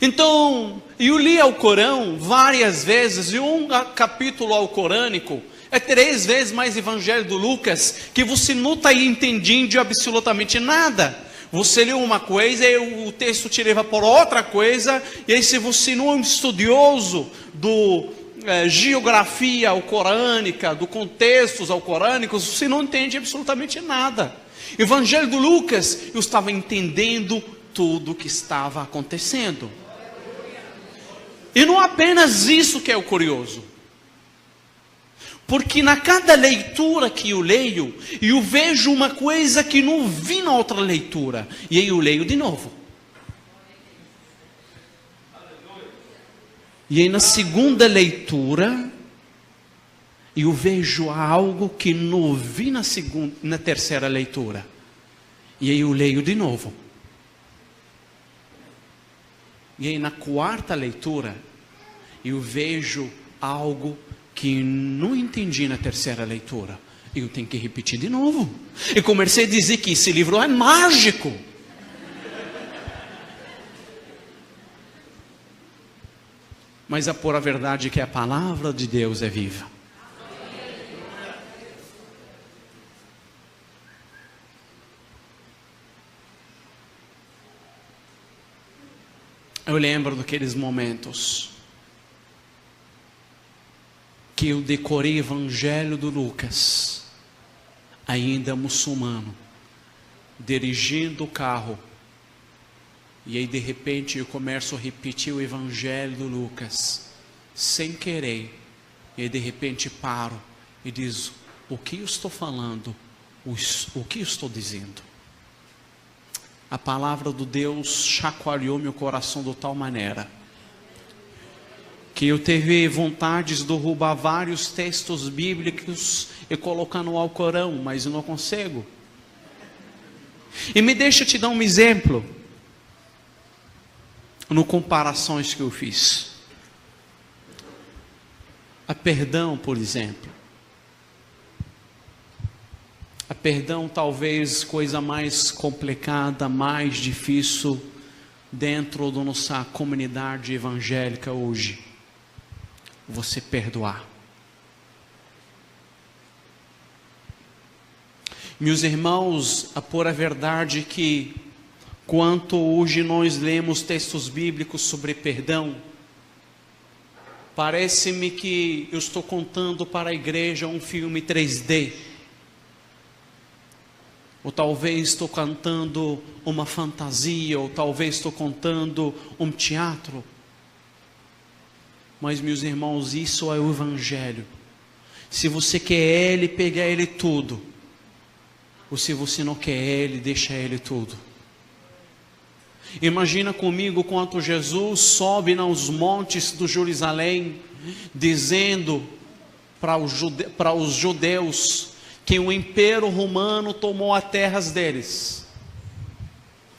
Então, eu li o Corão várias vezes, e um capítulo alcorânico é 3 vezes mais Evangelho de Lucas, que você não está entendendo absolutamente nada. Você lê uma coisa e o texto te leva por outra coisa, e aí se você não é um estudioso do geografia alcorânica, do contextos alcorânicos, você não entende absolutamente nada. Evangelho de Lucas, eu estava entendendo tudo o que estava acontecendo. E não apenas isso que é o curioso, porque na cada leitura que eu leio, eu vejo uma coisa que não vi na outra leitura, e aí eu leio de novo. E aí na segunda leitura, eu vejo algo que não vi na terceira leitura, e aí eu leio de novo. E aí na quarta leitura, eu vejo algo que não entendi na terceira leitura. Eu tenho que repetir de novo. E comecei a dizer que esse livro é mágico. Mas a pura verdade é que a palavra de Deus é viva. Eu lembro daqueles momentos que eu decorei o Evangelho de Lucas, ainda muçulmano, dirigindo o carro, e aí de repente eu começo a repetir o Evangelho de Lucas, sem querer, e aí de repente paro e diz, o que eu estou falando, o que eu estou dizendo? A palavra de Deus chacoalhou meu coração de tal maneira, que eu tive vontade de derrubar vários textos bíblicos e colocar no Alcorão, mas eu não consigo. E me deixa te dar um exemplo, no comparações que eu fiz. A perdão, por exemplo. A perdão talvez coisa mais complicada, mais difícil dentro da nossa comunidade evangélica hoje. Você perdoar. Meus irmãos, a pura verdade que quanto hoje nós lemos textos bíblicos sobre perdão, parece-me que eu estou contando para a igreja um filme 3D. Ou talvez estou cantando uma fantasia, ou talvez estou contando um teatro. Mas meus irmãos, isso é o Evangelho. Se você quer ele, pega ele tudo. Ou se você não quer ele, deixa ele tudo. Imagina comigo quando Jesus sobe nos montes do Jerusalém, dizendo para os judeus que o Império Romano tomou as terras deles.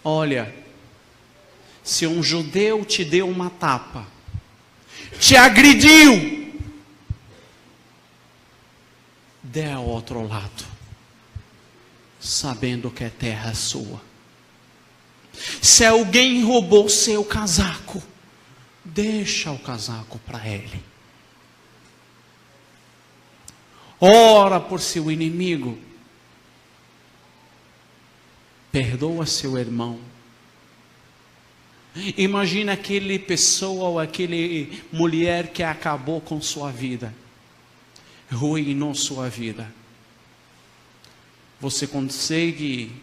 Olha, se um judeu te deu uma tapa, te agrediu, dê ao outro lado, sabendo que a terra é sua. Se alguém roubou seu casaco, deixa o casaco para ele. Ora por seu inimigo, perdoa seu irmão. Imagina aquele pessoa ou aquele mulher que acabou com sua vida, ruinou sua vida. Você consegue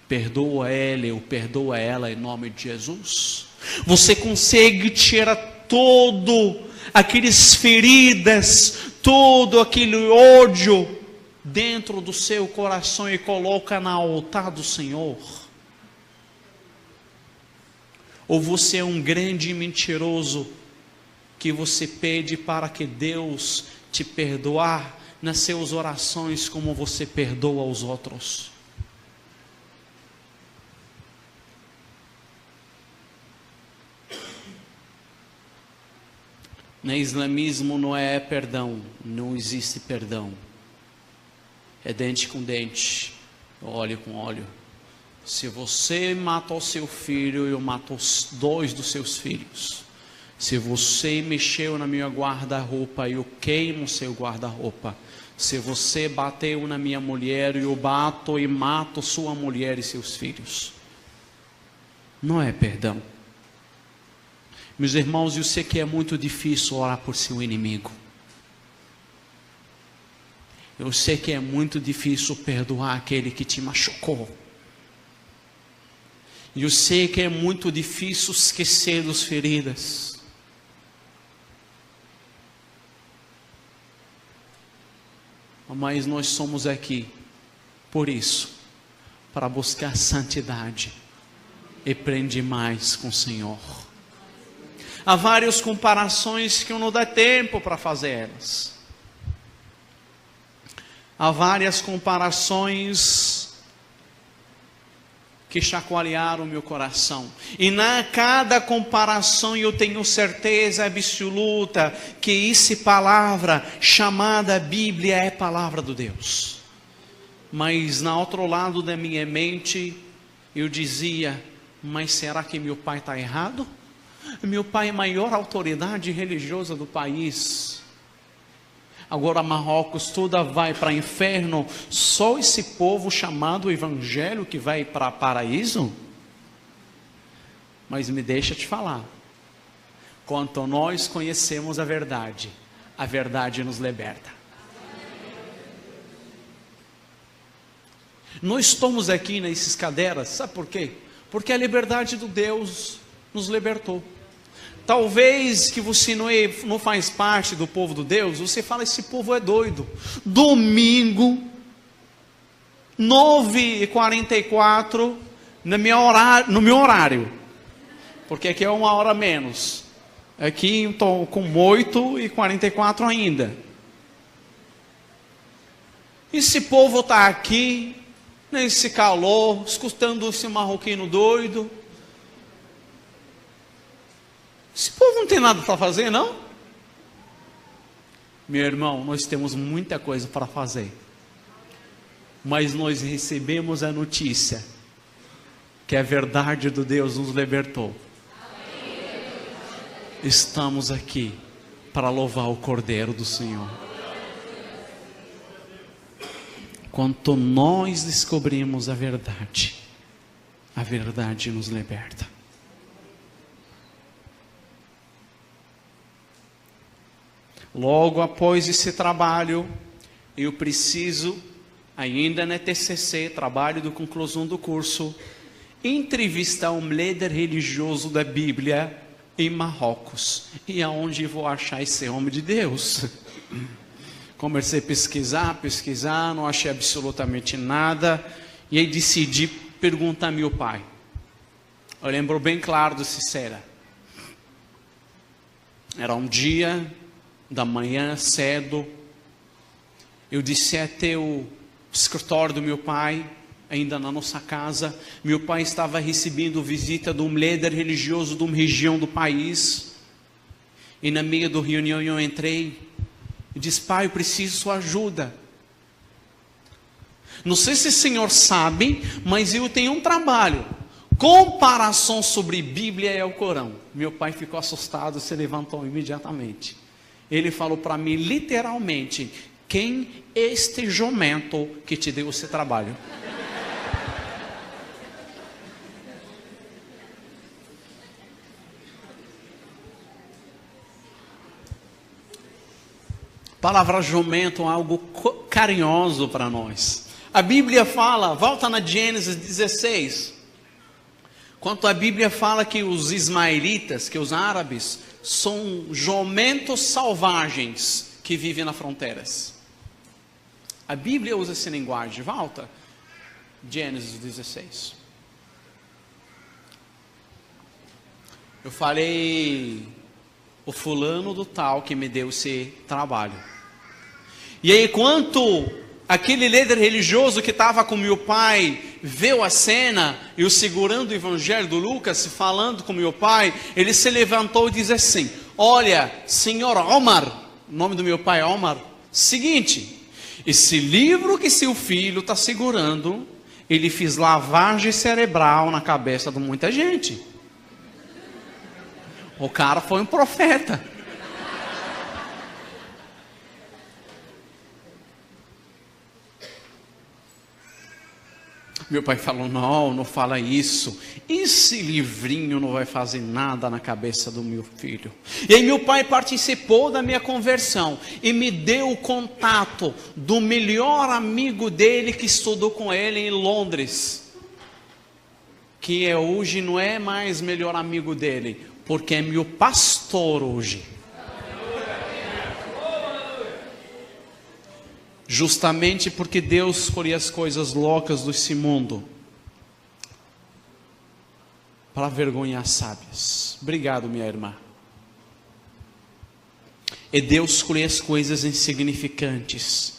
perdoa ele ou perdoa ela em nome de Jesus? Você consegue tirar todo aqueles feridas, todo aquele ódio dentro do seu coração e coloca no altar do Senhor? Ou você é um grande mentiroso que você pede para que Deus te perdoar nas suas orações como você perdoa os outros. No islamismo não é perdão, não existe perdão. É dente com dente, olho com olho. Se você mata o seu filho, eu mato os 2 dos seus filhos. Se você mexeu na minha guarda-roupa, eu queimo o seu guarda-roupa. Se você bateu na minha mulher, eu bato e mato sua mulher e seus filhos. Não é perdão. Meus irmãos, eu sei que é muito difícil orar por seu inimigo. Eu sei que é muito difícil perdoar aquele que te machucou. Eu sei que é muito difícil esquecer das feridas. Mas nós somos aqui, por isso, para buscar santidade e aprender mais com o Senhor. Há várias comparações que não dá tempo para fazer elas. Há várias comparações que chacoalharam o meu coração. E na cada comparação eu tenho certeza absoluta que essa palavra chamada Bíblia é palavra de Deus. Mas na outro lado da minha mente eu dizia, mas será que meu pai está errado? Meu pai é a maior autoridade religiosa do país. Agora Marrocos toda vai para o inferno, só esse povo chamado evangelho que vai para paraíso? Mas me deixa te falar, quanto nós conhecemos a verdade nos liberta. Nós estamos aqui nessas cadeiras, sabe por quê? Porque a liberdade de Deus nos libertou. Talvez que você não faz parte do povo de Deus, você fala, esse povo é doido. Domingo, 9h44, no meu horário, porque aqui é 1 hora menos. Aqui estou com 8h44 ainda. Esse povo está aqui, nesse calor, escutando esse marroquino doido. Esse povo não tem nada para fazer, não? Meu irmão, nós temos muita coisa para fazer. Mas nós recebemos a notícia que a verdade de Deus nos libertou. Estamos aqui para louvar o Cordeiro do Senhor. Quando nós descobrimos a verdade nos liberta. Logo após esse trabalho, eu preciso, ainda na TCC, trabalho de conclusão do curso, entrevistar um líder religioso da Bíblia em Marrocos. E aonde vou achar esse homem de Deus? Comecei a pesquisar, não achei absolutamente nada. E aí decidi perguntar a meu pai. Eu lembro bem claro do Cicera. Era um dia da manhã cedo, eu disse até o escritório do meu pai, ainda na nossa casa. Meu pai estava recebendo visita de um líder religioso de uma região do país, e na meia da reunião eu entrei e disse, pai, eu preciso de sua ajuda. Não sei se o senhor sabe, mas eu tenho um trabalho, comparação sobre Bíblia e o Corão. Meu pai ficou assustado, se levantou imediatamente. Ele falou para mim literalmente, quem é este jumento que te deu esse trabalho? A palavra jumento é algo carinhoso para nós. A Bíblia fala, volta na Gênesis 16, quanto a Bíblia fala que os ismaelitas, que os árabes, são jumentos selvagens que vivem nas fronteiras. A Bíblia usa essa linguagem. Volta, Gênesis 16. Eu falei, o fulano do tal que me deu esse trabalho. E aí, enquanto aquele líder religioso que estava com meu pai viu a cena, eu segurando o evangelho do Lucas, falando com meu pai, ele se levantou e disse assim: olha, senhor Omar, o nome do meu pai é Omar, seguinte, esse livro que seu filho está segurando, ele fez lavagem cerebral na cabeça de muita gente. O cara foi um profeta. Meu pai falou: não fala isso. Esse livrinho não vai fazer nada na cabeça do meu filho. E aí meu pai participou da minha conversão e me deu o contato do melhor amigo dele que estudou com ele em Londres, que hoje não é mais melhor amigo dele, porque é meu pastor hoje. Justamente porque Deus escolhe as coisas loucas desse mundo para vergonhar sábios. Obrigado, minha irmã. E Deus escolhe as coisas insignificantes,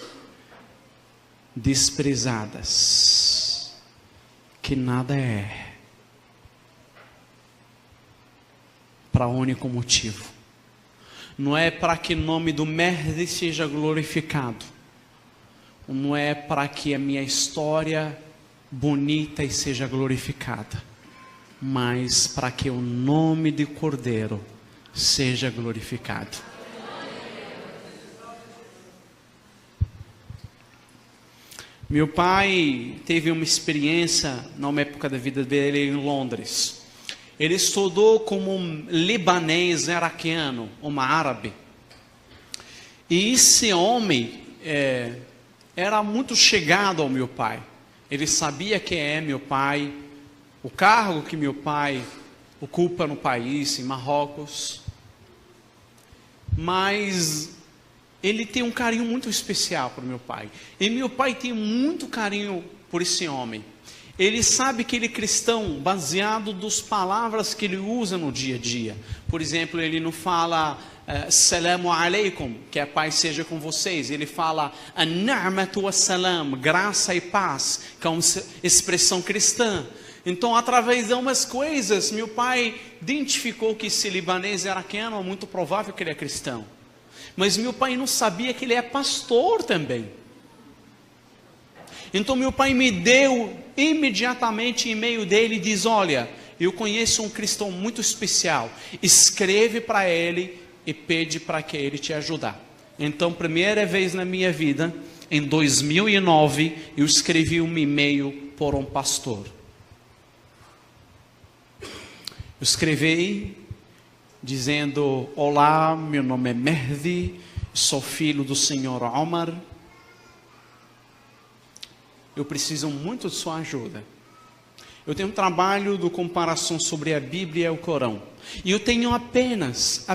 desprezadas, que nada é, para único motivo. Não é para que o nome do Mehdi seja glorificado. Não é para que a minha história bonita e seja glorificada, mas para que o nome de Cordeiro seja glorificado. Meu pai teve uma experiência numa época da vida dele em Londres. Ele estudou como um libanês iraquiano, um árabe. E esse homem era muito chegado ao meu pai. Ele sabia quem é meu pai, o cargo que meu pai ocupa no país, em Marrocos. Mas ele tem um carinho muito especial para o meu pai. E meu pai tem muito carinho por esse homem. Ele sabe que ele é cristão baseado nas palavras que ele usa no dia a dia. Por exemplo, ele não fala Salamu alaikum, que a paz seja com vocês. Ele fala An-na'matu was-salam, graça e paz, que é uma expressão cristã. Então, através de umas coisas, meu pai identificou que esse libanês iraquiano é muito provável que ele é cristão. Mas meu pai não sabia que ele é pastor também. Então meu pai me deu imediatamente e-mail dele e diz: olha, eu conheço um cristão muito especial, escreve para ele e pede para que ele te ajudar. Então, primeira vez na minha vida, em 2009, eu escrevi um e-mail por um pastor. Eu escrevi dizendo: olá, meu nome é Mehdi, sou filho do senhor Omar. Eu preciso muito de sua ajuda. Eu tenho um trabalho de comparação sobre a Bíblia e o Corão. E eu tenho apenas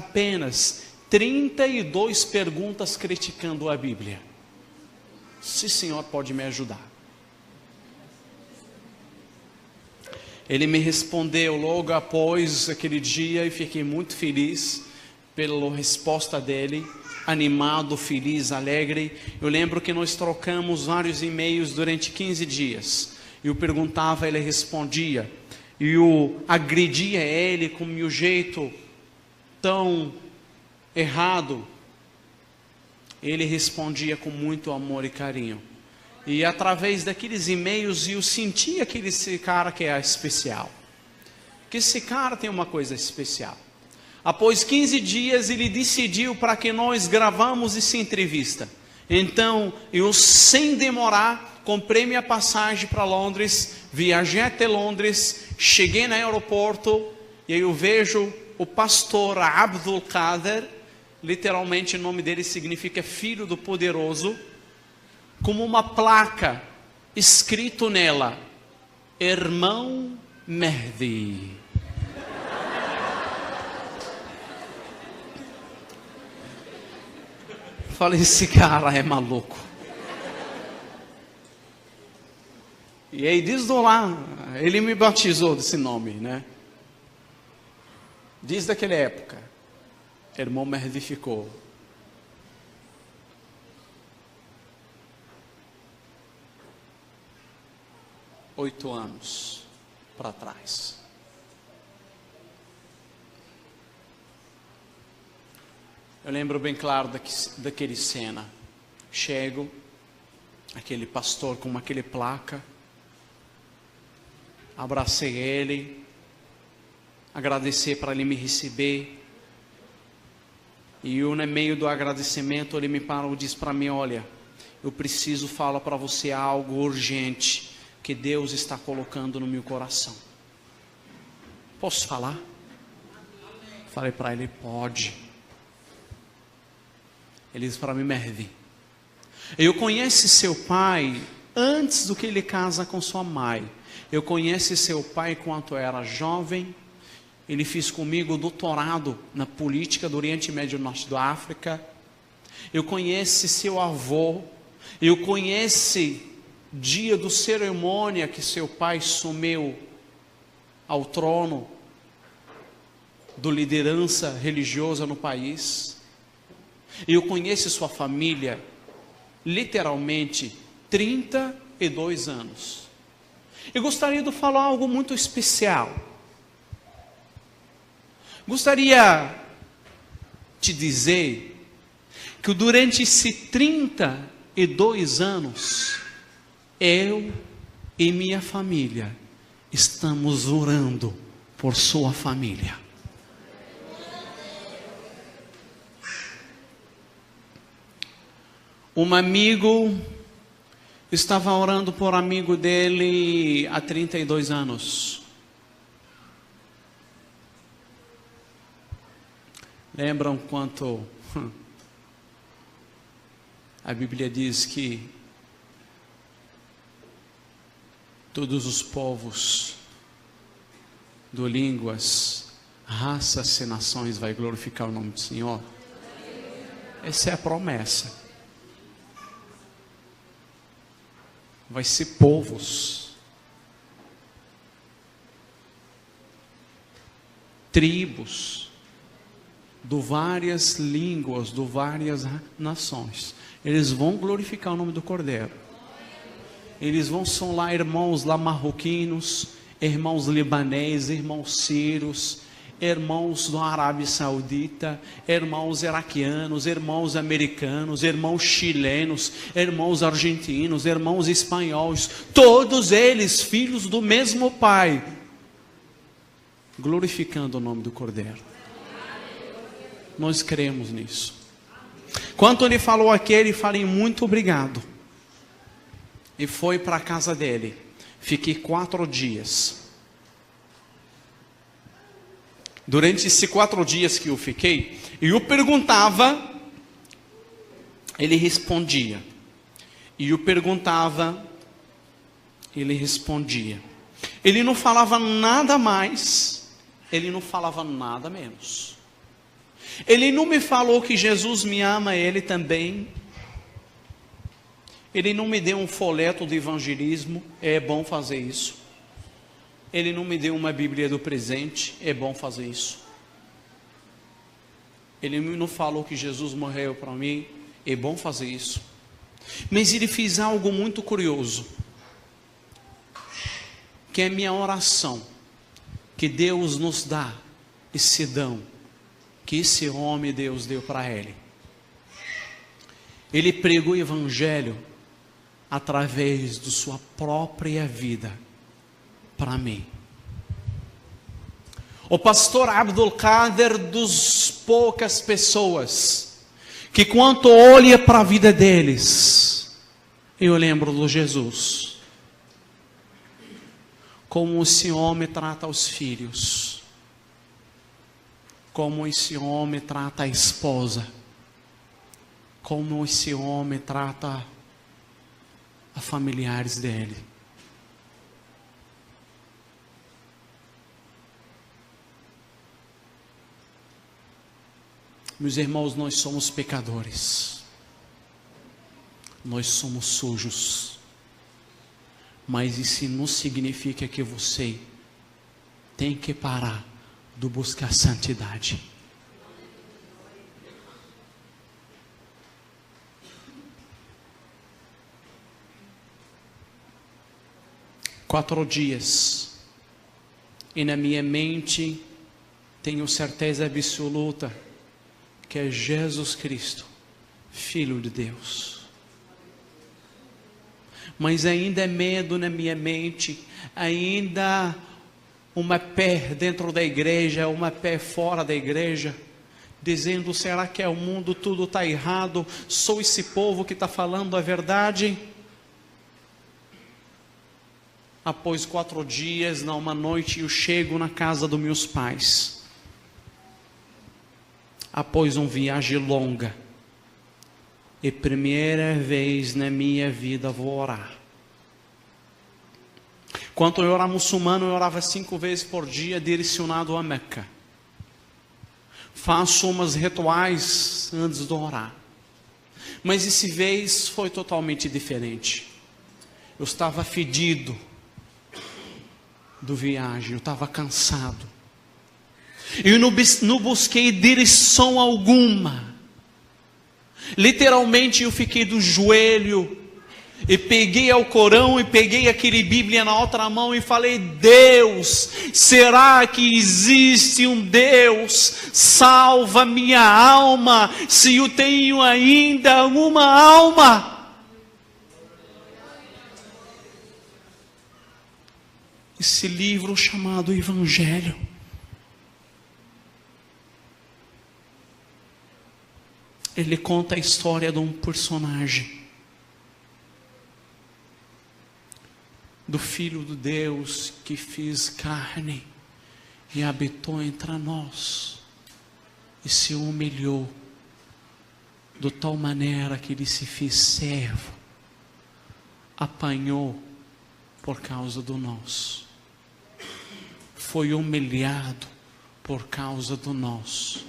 32 perguntas criticando a Bíblia. Se o senhor pode me ajudar. Ele me respondeu logo após aquele dia e fiquei muito feliz pela resposta dele. Animado, feliz, alegre. Eu lembro que nós trocamos vários e-mails durante 15 dias. Eu perguntava, ele respondia. Eu agredia ele com o meu jeito tão errado. Ele respondia com muito amor e carinho. E através daqueles e-mails eu sentia que esse cara que é especial. Que esse cara tem uma coisa especial. Após 15 dias, ele decidiu para que nós gravamos essa entrevista. Então, eu, sem demorar, comprei minha passagem para Londres, viajei até Londres, cheguei no aeroporto, e aí eu vejo o pastor Abdul Qadir, literalmente o nome dele significa Filho do Poderoso, como uma placa, escrito nela, Irmão Mehdi. Falei, esse cara é maluco. E aí desde lá, ele me batizou desse nome, né? Desde aquela época, irmão Mehdi ficou. 8 anos para trás. Eu lembro bem claro daquele cena. Chego, aquele pastor com aquele placa, abracei ele, agradeci para ele me receber. E eu, no meio do agradecimento, ele me parou e disse para mim: olha, eu preciso falar para você algo urgente que Deus está colocando no meu coração. Posso falar? Falei para ele: pode. Ele disse para mim: Mervi, eu conheço seu pai antes do que ele casa com sua mãe. Eu conheço seu pai enquanto era jovem. Ele fez comigo doutorado na política do Oriente Médio e Norte da África. Eu conheço seu avô. Eu conheço dia do cerimônia que seu pai sumiu ao trono do liderança religiosa no país. Eu conheço sua família literalmente 32 anos. Eu gostaria de falar algo muito especial. Gostaria de dizer que durante esses 32 anos, eu e minha família estamos orando por sua família. Um amigo estava orando por amigo dele há 32 anos. Lembram quanto a Bíblia diz que todos os povos, de línguas, raças e nações vai glorificar o nome do Senhor? Essa é a promessa. Vai ser povos, tribos, de várias línguas, de várias nações. Eles vão glorificar o nome do Cordeiro. Eles são lá irmãos lá marroquinos, irmãos libaneses, irmãos sírios, irmãos da Arábia Saudita, irmãos iraquianos, irmãos americanos, irmãos chilenos, irmãos argentinos, irmãos espanhóis, todos eles filhos do mesmo Pai, glorificando o nome do Cordeiro. Nós cremos nisso. Quando ele falou aqui, ele falou: muito obrigado. E foi para a casa dele. Fiquei 4 dias. Durante esses 4 dias que eu fiquei, eu perguntava, ele respondia. E eu perguntava, ele respondia. Ele não falava nada mais, ele não falava nada menos. Ele não me falou que Jesus me ama, ele também. Ele não me deu um folheto de evangelismo, é bom fazer isso. Ele não me deu uma Bíblia do presente, é bom fazer isso. Ele não falou que Jesus morreu para mim, é bom fazer isso. Mas ele fez algo muito curioso, que é a minha oração, que Deus nos dá esse dom, que esse homem Deus deu para ele. Ele pregou o evangelho através de sua própria vida para mim. O pastor Abdul Kader, dos poucas pessoas que quando olha para a vida deles, eu lembro do Jesus. Como esse homem trata os filhos, como esse homem trata a esposa, como esse homem trata a familiares dele. Meus irmãos, nós somos pecadores, nós somos sujos, mas isso não significa que você tem que parar de buscar santidade. 4 dias. E na minha mente tenho certeza absoluta que é Jesus Cristo, Filho de Deus. Mas ainda é medo na minha mente, ainda uma pé dentro da igreja, uma pé fora da igreja, dizendo: será que é o mundo, tudo está errado? Sou esse povo que está falando a verdade? Após 4 dias, numa noite, eu chego na casa dos meus pais. Após uma viagem longa, e primeira vez na minha vida vou orar. Quando eu era muçulmano, eu orava 5 vezes por dia, direcionado a Meca. Faço umas rituais antes de orar. Mas essa vez foi totalmente diferente. Eu estava fedido do viagem, eu estava cansado. Eu não busquei direção alguma. Literalmente eu fiquei do joelho e peguei o Corão e peguei aquele Bíblia na outra mão e falei: Deus, será que existe um Deus? Salva minha alma, se eu tenho ainda uma alma. Esse livro chamado Evangelho, ele conta a história de um personagem, do Filho de Deus que fez carne e habitou entre nós e se humilhou de tal maneira que ele se fez servo, apanhou por causa do nosso, foi humilhado por causa do nosso.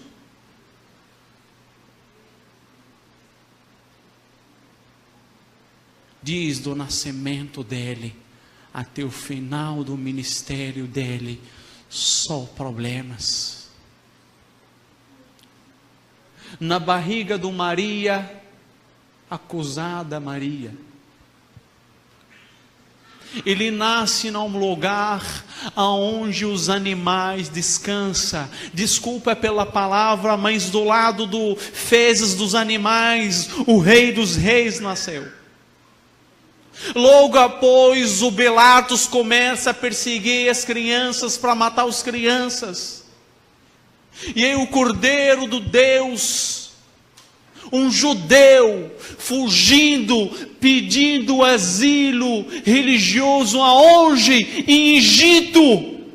Desde o nascimento dele até o final do ministério dele, só problemas. Na barriga de Maria, acusada Maria. Ele nasce num lugar aonde os animais descansam. Desculpa pela palavra, mas do lado do fezes dos animais, o Rei dos Reis nasceu. Logo após, o Pilatos começa a perseguir as crianças para matar as crianças. E aí o Cordeiro do Deus, um judeu, fugindo, pedindo asilo religioso aonde? Em Egito.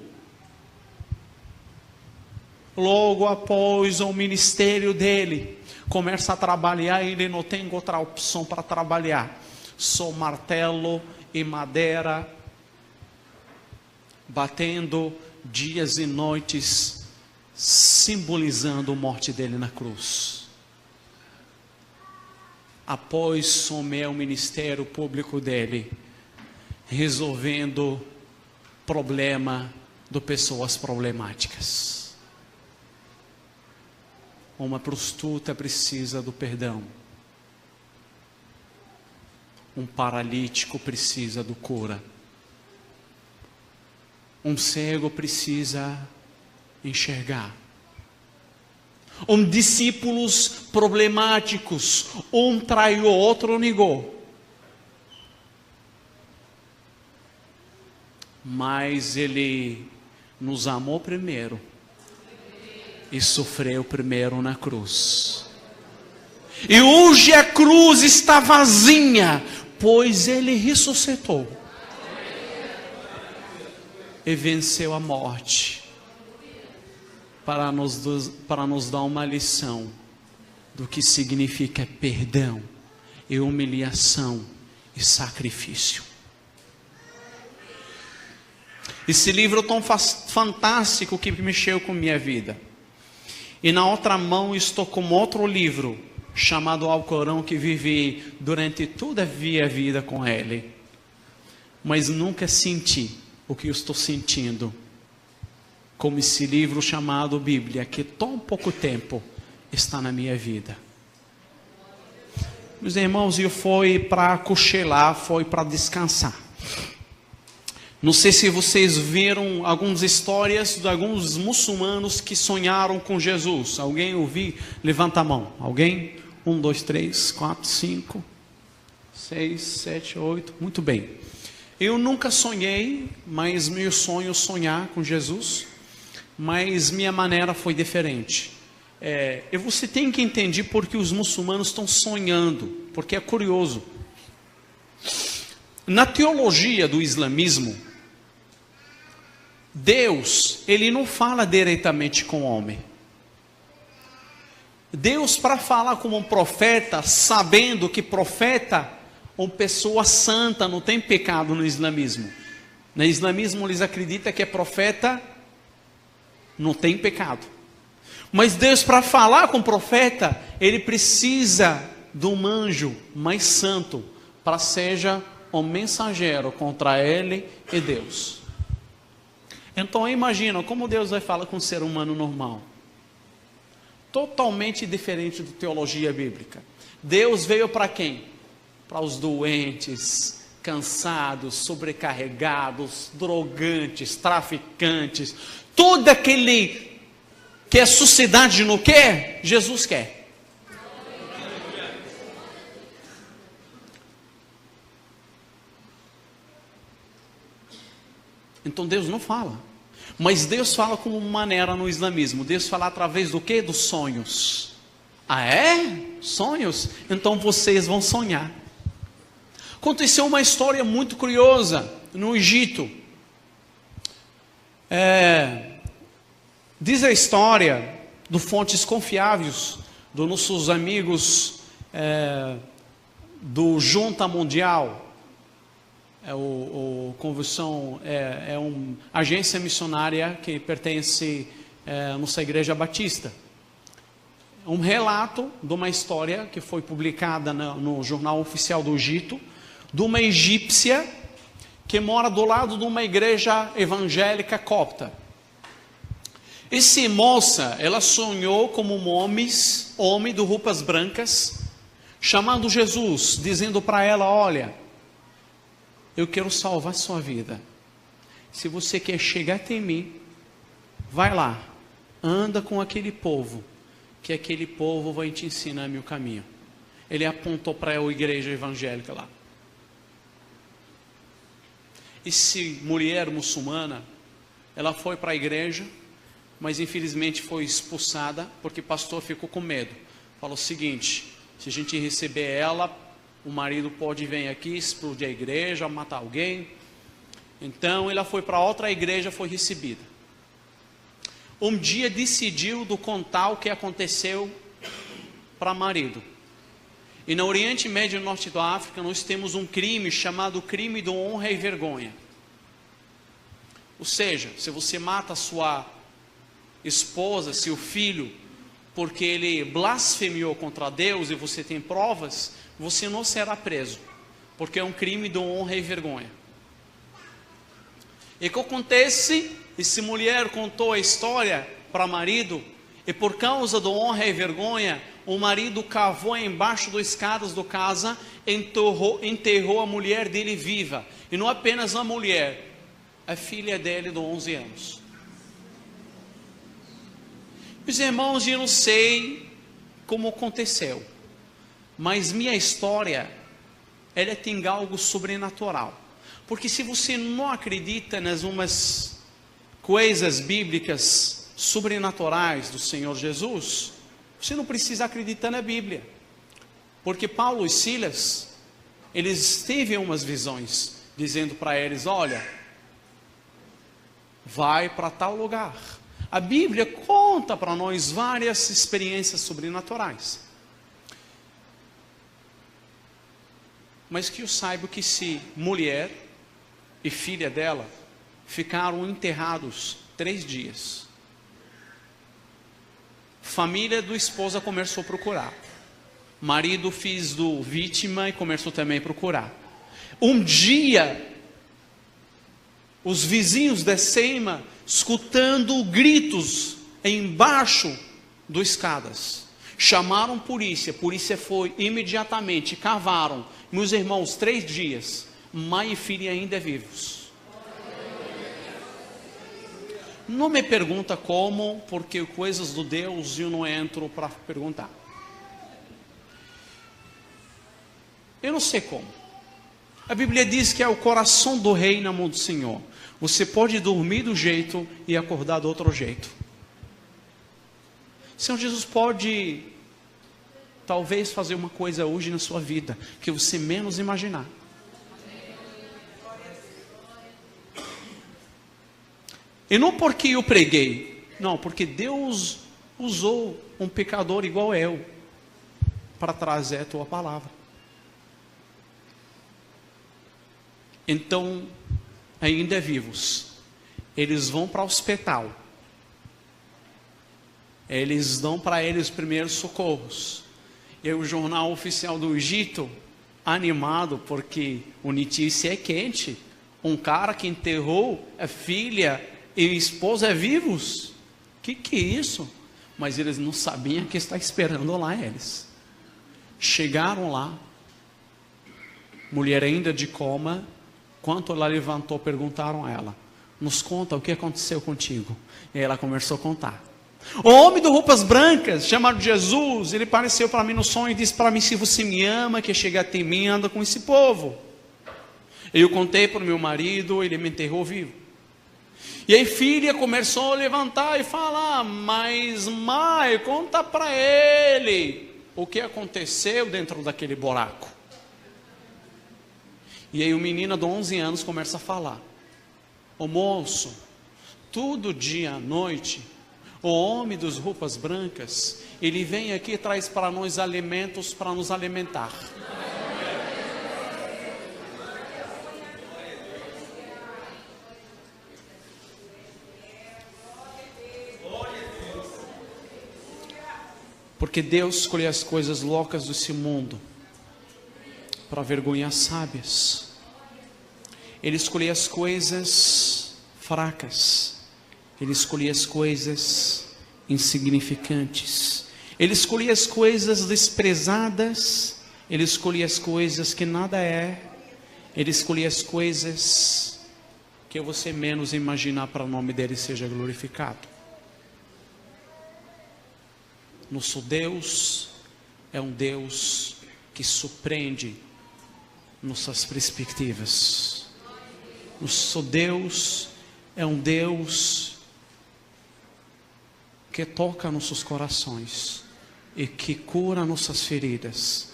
Logo após o ministério dele, começa a trabalhar, ele não tem outra opção para trabalhar. Só martelo e madeira, batendo dias e noites, simbolizando a morte dele na cruz. Após o ministério público dele, resolvendo problema de pessoas problemáticas. Uma prostituta precisa do perdão. Um paralítico precisa do cura. Um cego precisa enxergar. Discípulos problemáticos, um traiu, outro negou. Mas ele nos amou primeiro e sofreu primeiro na cruz. E hoje a cruz está vazia, pois ele ressuscitou e venceu a morte, para nos dar uma lição do que significa perdão e humilhação e sacrifício. Esse livro tão fantástico que mexeu com minha vida. E na outra mão estou com outro livro chamado Alcorão, que vivi durante toda a minha vida com ele, mas nunca senti o que eu estou sentindo como esse livro chamado Bíblia, que tão pouco tempo está na minha vida. Meus irmãos, eu fui para cochilar, fui para descansar. Não sei se vocês viram algumas histórias de alguns muçulmanos que sonharam com Jesus. Alguém ouviu? Levanta a mão. Alguém? 1, 2, 3, 4, 5, 6, 7, 8. Muito bem. Eu nunca sonhei, mas meu sonho é sonhar com Jesus. Mas minha maneira foi diferente. E você tem que entender porque os muçulmanos estão sonhando, porque é curioso. Na teologia do islamismo, Deus, ele não fala diretamente com o homem. Deus, para falar como um profeta, sabendo que profeta, uma pessoa santa, não tem pecado no islamismo. No islamismo eles acreditam que é profeta, não tem pecado. Mas Deus, para falar com o profeta, ele precisa de um anjo mais santo, para seja um mensageiro contra ele e Deus. Então imagina como Deus vai falar com um ser humano normal. Totalmente diferente da teologia bíblica. Deus veio para quem? Para os doentes, cansados, sobrecarregados, drogantes, traficantes, todo aquele que a sociedade não quer, Jesus quer. Então Deus não fala. Mas Deus fala como maneira no islamismo. Deus fala através do quê? Dos sonhos. Ah é? Sonhos? Então vocês vão sonhar. Aconteceu uma história muito curiosa no Egito. Diz a história de fontes confiáveis dos nossos amigos do Junta Mundial. Conversão é uma agência missionária que pertence à nossa igreja batista. Um relato de uma história que foi publicada no Jornal Oficial do Egito, de uma egípcia que mora do lado de uma igreja evangélica copta. Essa moça, ela sonhou como um homem de roupas brancas, chamando Jesus, dizendo para ela: olha, eu quero salvar sua vida. Se você quer chegar até mim, vai lá, anda com aquele povo, que aquele povo vai te ensinar meu caminho. Ele apontou para a igreja evangélica lá. Essa mulher muçulmana, ela foi para a igreja, mas infelizmente foi expulsada, porque o pastor ficou com medo. Falou o seguinte: se a gente receber ela, o marido pode vir aqui, explodir a igreja, matar alguém. Então ela foi para outra igreja, foi recebida. Um dia decidiu contar o que aconteceu para marido. E no Oriente Médio e Norte da África nós temos um crime chamado crime de honra e vergonha. Ou seja, se você mata sua esposa, seu filho, porque ele blasfemiou contra Deus e você tem provas, você não será preso, porque é um crime de honra e vergonha. E o que acontece? Essa mulher contou a história para o marido, e por causa da honra e vergonha, o marido cavou embaixo das escadas da casa, enterrou a mulher dele viva. E não apenas a mulher, a filha dele de 11 anos. Meus irmãos, eu não sei como aconteceu, mas minha história, ela tem algo sobrenatural. Porque se você não acredita nas umas coisas bíblicas sobrenaturais do Senhor Jesus, você não precisa acreditar na Bíblia. Porque Paulo e Silas, eles teve umas visões, dizendo para eles: olha, vai para tal lugar. A Bíblia conta para nós várias experiências sobrenaturais. Mas que eu saiba que se mulher e filha dela ficaram enterrados 3 dias. Família do esposa começou a procurar. Marido fez do vítima e começou também a procurar. Um dia, os vizinhos da cima, escutando gritos embaixo das escadas, chamaram a polícia foi imediatamente, cavaram. Meus irmãos, 3 dias, mãe e filha ainda vivos. Não me pergunta como, porque coisas do Deus eu não entro para perguntar. Eu não sei como. A Bíblia diz que é o coração do rei na mão do Senhor. Você pode dormir do jeito e acordar do outro jeito. O Senhor Jesus pode, talvez, fazer uma coisa hoje na sua vida que você menos imaginar. E não porque eu preguei, não, porque Deus usou um pecador igual eu para trazer a tua palavra. Então, ainda vivos, eles vão para o hospital, eles dão para eles primeiros socorros. E o jornal oficial do Egito, animado, porque o notícia é quente, um cara que enterrou a filha e a esposa vivos. Que é isso? Mas eles não sabiam que está esperando lá eles. Chegaram lá, mulher ainda de coma. Quando ela levantou, perguntaram a ela: nos conta o que aconteceu contigo. E ela começou a contar. O homem de roupas brancas, chamado Jesus, ele apareceu para mim no sonho e disse para mim: se você me ama, que chega até mim, anda com esse povo. Eu contei para o meu marido, ele me enterrou vivo. E aí filha começou a levantar e falar: mas mãe, conta para ele o que aconteceu dentro daquele buraco. E aí o menino de 11 anos começa a falar: ô moço, todo dia à noite, o homem das roupas brancas, ele vem aqui e traz para nós alimentos para nos alimentar. Porque Deus escolheu as coisas loucas desse mundo para vergonhar sábias. Ele escolheu as coisas fracas. Ele escolheu as coisas insignificantes. Ele escolheu as coisas desprezadas. Ele escolheu as coisas que nada é. Ele escolheu as coisas que você menos imaginar para o nome dele seja glorificado. Nosso Deus é um Deus que surpreende nossas perspectivas. Nosso Deus é um Deus que toca nossos corações e que cura nossas feridas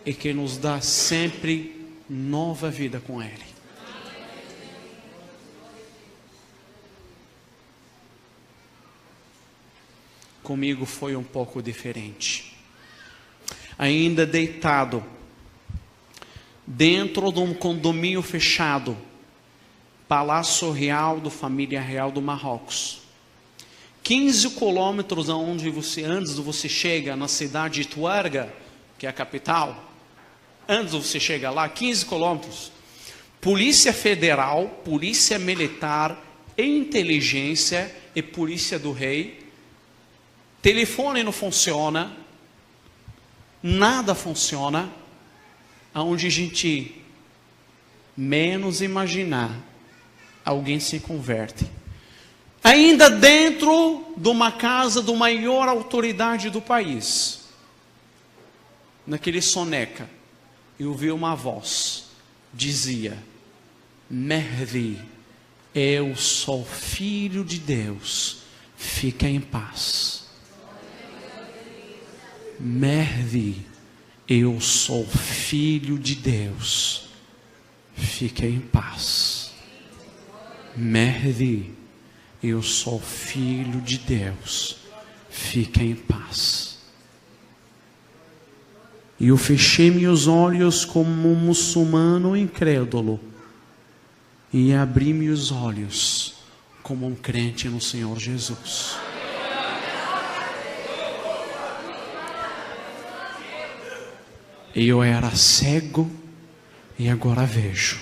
e que nos dá sempre nova vida com Ele. Comigo foi um pouco diferente. Ainda deitado dentro de um condomínio fechado, Palácio Real da Família Real do Marrocos, 15 quilômetros antes de você chega na cidade de Tuarega, que é a capital, antes de você chegar lá, 15 quilômetros, Polícia Federal, Polícia Militar, Inteligência e Polícia do Rei. Telefone não funciona, nada funciona, aonde a gente menos imaginar, alguém se converte. Ainda dentro de uma casa da maior autoridade do país, naquele soneca, eu ouvi uma voz, dizia: Mehdi, eu sou filho de Deus, fica em paz. Mehdi, eu sou filho de Deus, fique em paz. Mehdi, eu sou filho de Deus, fique em paz. E eu fechei meus olhos como um muçulmano incrédulo e abri meus olhos como um crente no Senhor Jesus. Eu era cego e agora vejo.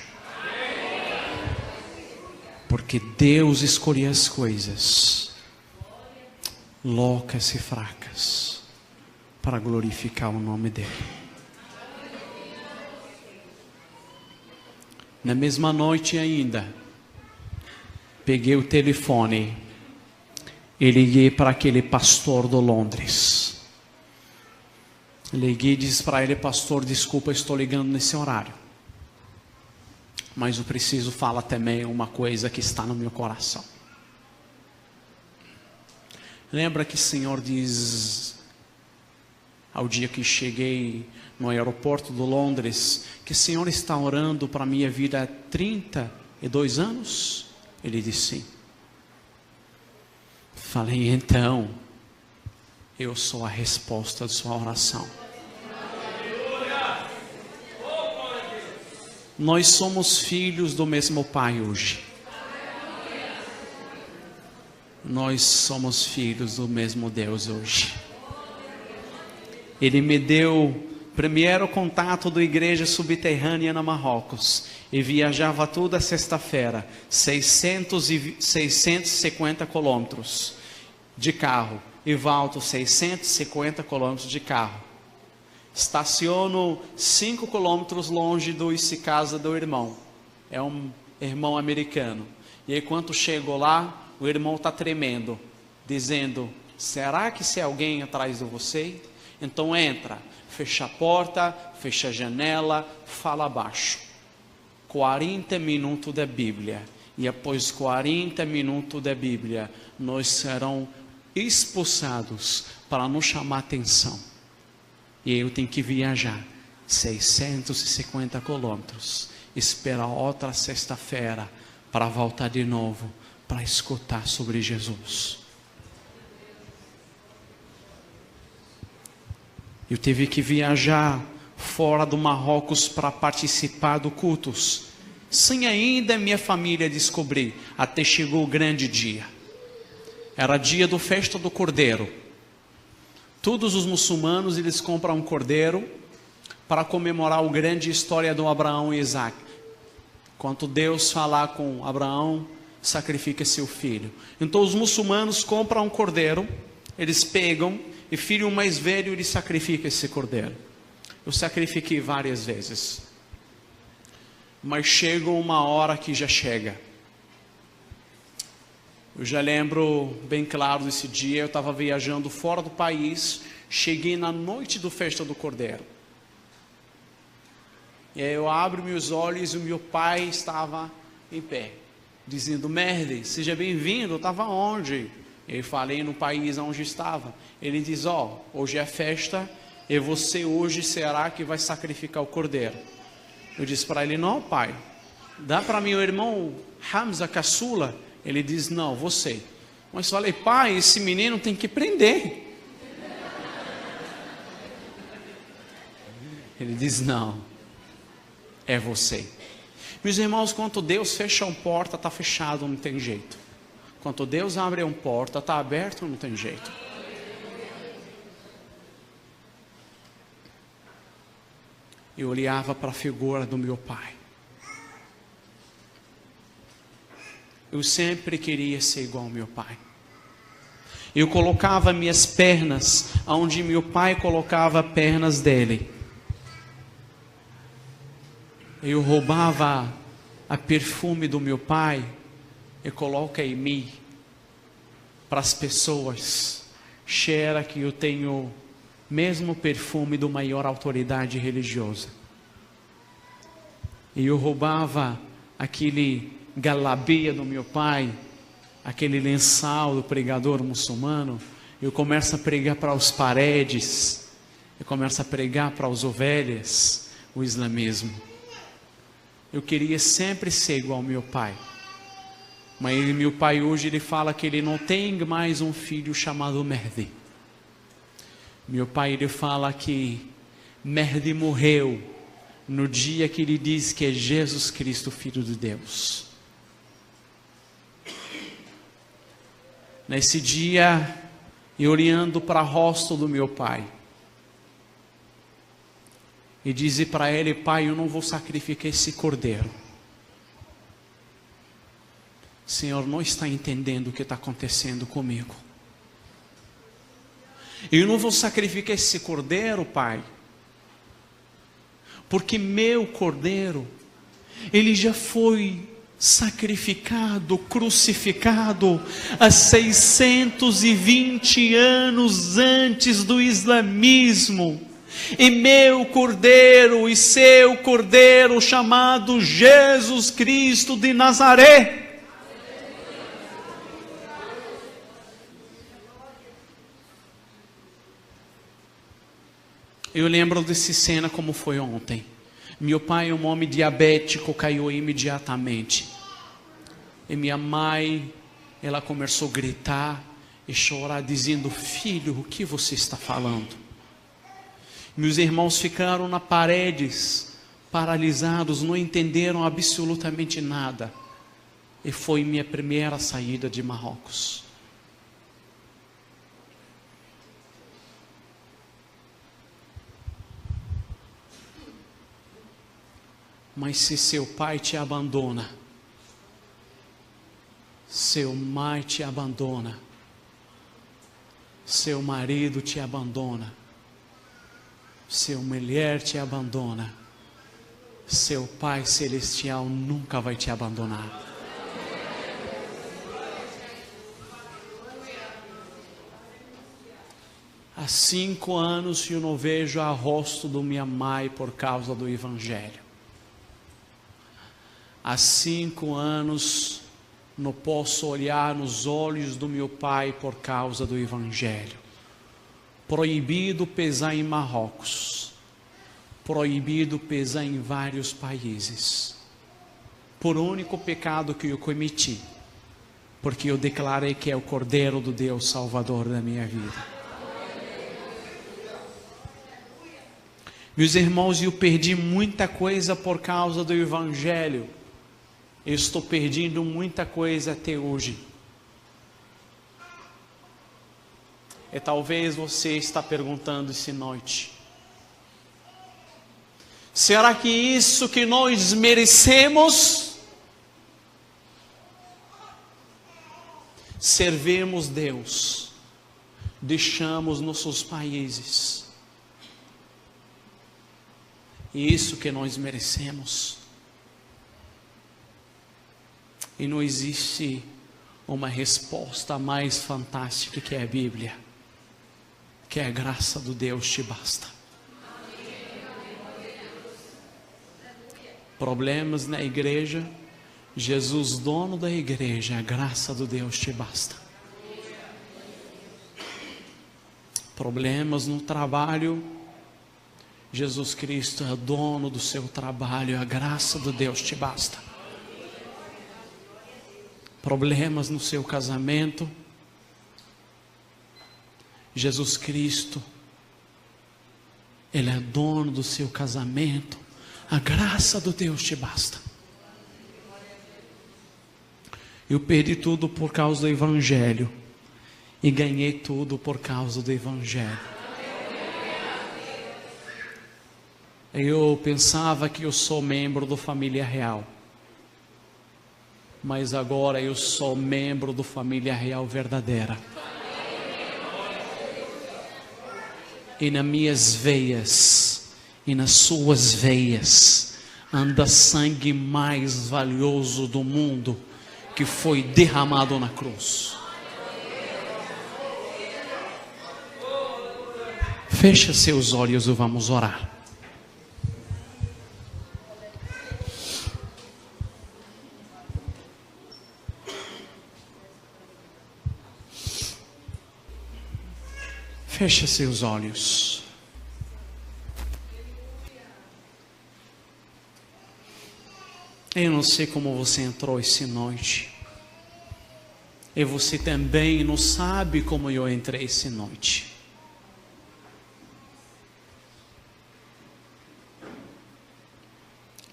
Porque Deus escolheu as coisas loucas e fracas para glorificar o nome dele. Na mesma noite ainda, peguei o telefone e liguei para aquele pastor de Londres. Liguei e disse para ele: pastor, desculpa, estou ligando nesse horário, mas eu preciso falar também uma coisa que está no meu coração. Lembra que o Senhor diz, ao dia que cheguei no aeroporto de Londres, que o Senhor está orando para a minha vida há 32 anos? Ele disse sim. Falei: então, eu sou a resposta de sua oração. Nós somos filhos do mesmo Pai hoje. Nós somos filhos do mesmo Deus hoje. Ele me deu o primeiro contato da igreja subterrânea na Marrocos. E viajava toda sexta-feira, 650 quilômetros de carro. E volto 650 quilômetros de carro. Estaciono 5 quilômetros longe da casa do irmão. É um irmão americano. E aí quando chego lá, o irmão está tremendo, dizendo: será que se alguém atrás de você? Então entra, fecha a porta, fecha a janela, fala baixo. 40 minutos da Bíblia. E após 40 minutos da Bíblia, nós serão expulsados para não chamar atenção. E eu tenho que viajar 650 quilômetros, esperar outra sexta-feira para voltar de novo, para escutar sobre Jesus. Eu tive que viajar fora do Marrocos para participar dos cultos, sem ainda minha família descobrir, até chegou o grande dia. Era dia do festa do Cordeiro. Todos os muçulmanos, eles compram um cordeiro para comemorar a grande história do Abraão e Isaac. Quando Deus falar com Abraão, sacrifica seu filho. Então os muçulmanos compram um cordeiro, eles pegam, e filho mais velho, ele sacrifica esse cordeiro. Eu sacrifiquei várias vezes. Mas chega uma hora que já chega. Eu já lembro bem claro desse dia, eu estava viajando fora do país, cheguei na noite do festa do Cordeiro. E aí eu abro meus olhos e o meu pai estava em pé, dizendo: Mehdi, seja bem-vindo. Eu estava onde? Eu falei no país onde estava. Ele diz: hoje é festa e você hoje será que vai sacrificar o Cordeiro. Eu disse para ele: não, pai, dá para meu irmão Hamza caçula. Ele diz: não, você. Mas falei: pai, esse menino tem que prender. Ele diz: não, é você. Meus irmãos, quando Deus fecha uma porta, está fechado, não tem jeito. Quando Deus abre uma porta, está aberto, não tem jeito. Eu olhava para a figura do meu pai. Eu sempre queria ser igual ao meu pai. Eu colocava minhas pernas onde meu pai colocava as pernas dele. Eu roubava a perfume do meu pai e coloca em mim, para as pessoas cheira que eu tenho mesmo perfume do maior autoridade religiosa. E eu roubava aquele galabia do meu pai, aquele lençol do pregador muçulmano. Eu começo a pregar para os paredes, eu começo a pregar para as ovelhas o islamismo. Eu queria sempre ser igual ao meu pai. Mas meu pai hoje ele fala que ele não tem mais um filho chamado Mehdi. Meu pai ele fala que Mehdi morreu no dia que ele diz que é Jesus Cristo, Filho de Deus. Nesse dia, eu olhando para o rosto do meu pai, e dizer para ele: pai, eu não vou sacrificar esse cordeiro. O Senhor não está entendendo o que está acontecendo comigo. Eu não vou sacrificar esse cordeiro, pai, porque meu cordeiro, ele já foi sacrificado, crucificado há 620 anos antes do islamismo, e meu cordeiro e seu cordeiro, chamado Jesus Cristo de Nazaré. Eu lembro dessa cena como foi ontem. Meu pai, um homem diabético, caiu imediatamente. E minha mãe, ela começou a gritar e chorar, dizendo: filho, o que você está falando? Meus irmãos ficaram na paredes, paralisados, não entenderam absolutamente nada. E foi minha primeira saída de Marrocos. Mas se seu pai te abandona, seu mãe te abandona, seu marido te abandona, seu mulher te abandona, seu Pai Celestial nunca vai te abandonar. Há 5 anos eu não vejo o rosto do minha mãe por causa do Evangelho. Há 5 anos não posso olhar nos olhos do meu pai por causa do Evangelho. Proibido pesar em Marrocos, proibido pesar em vários países, por único pecado que eu cometi, porque eu declarei que é o Cordeiro do Deus Salvador da minha vida. Meus irmãos, eu perdi muita coisa por causa do Evangelho. Eu estou perdendo muita coisa até hoje. E talvez você está perguntando essa noite: será que isso que nós merecemos? Servimos Deus, deixamos nossos países, e isso que nós merecemos? E não existe uma resposta mais fantástica que é a Bíblia, que é a graça do Deus te basta. Problemas na igreja, Jesus, dono da igreja, a graça do Deus te basta. Problemas no trabalho, Jesus Cristo é dono do seu trabalho, a graça do Deus te basta. Problemas no seu casamento, Jesus Cristo, Ele é dono do seu casamento, a graça do Deus te basta. Eu perdi tudo por causa do Evangelho, e ganhei tudo por causa do Evangelho. Eu pensava que eu sou membro da família real, mas agora eu sou membro da família real verdadeira. E nas minhas veias, e nas suas veias, anda sangue mais valioso do mundo, que foi derramado na cruz. Feche seus olhos e vamos orar. Feche seus olhos. Eu não sei como você entrou essa noite. E você também não sabe como eu entrei essa noite.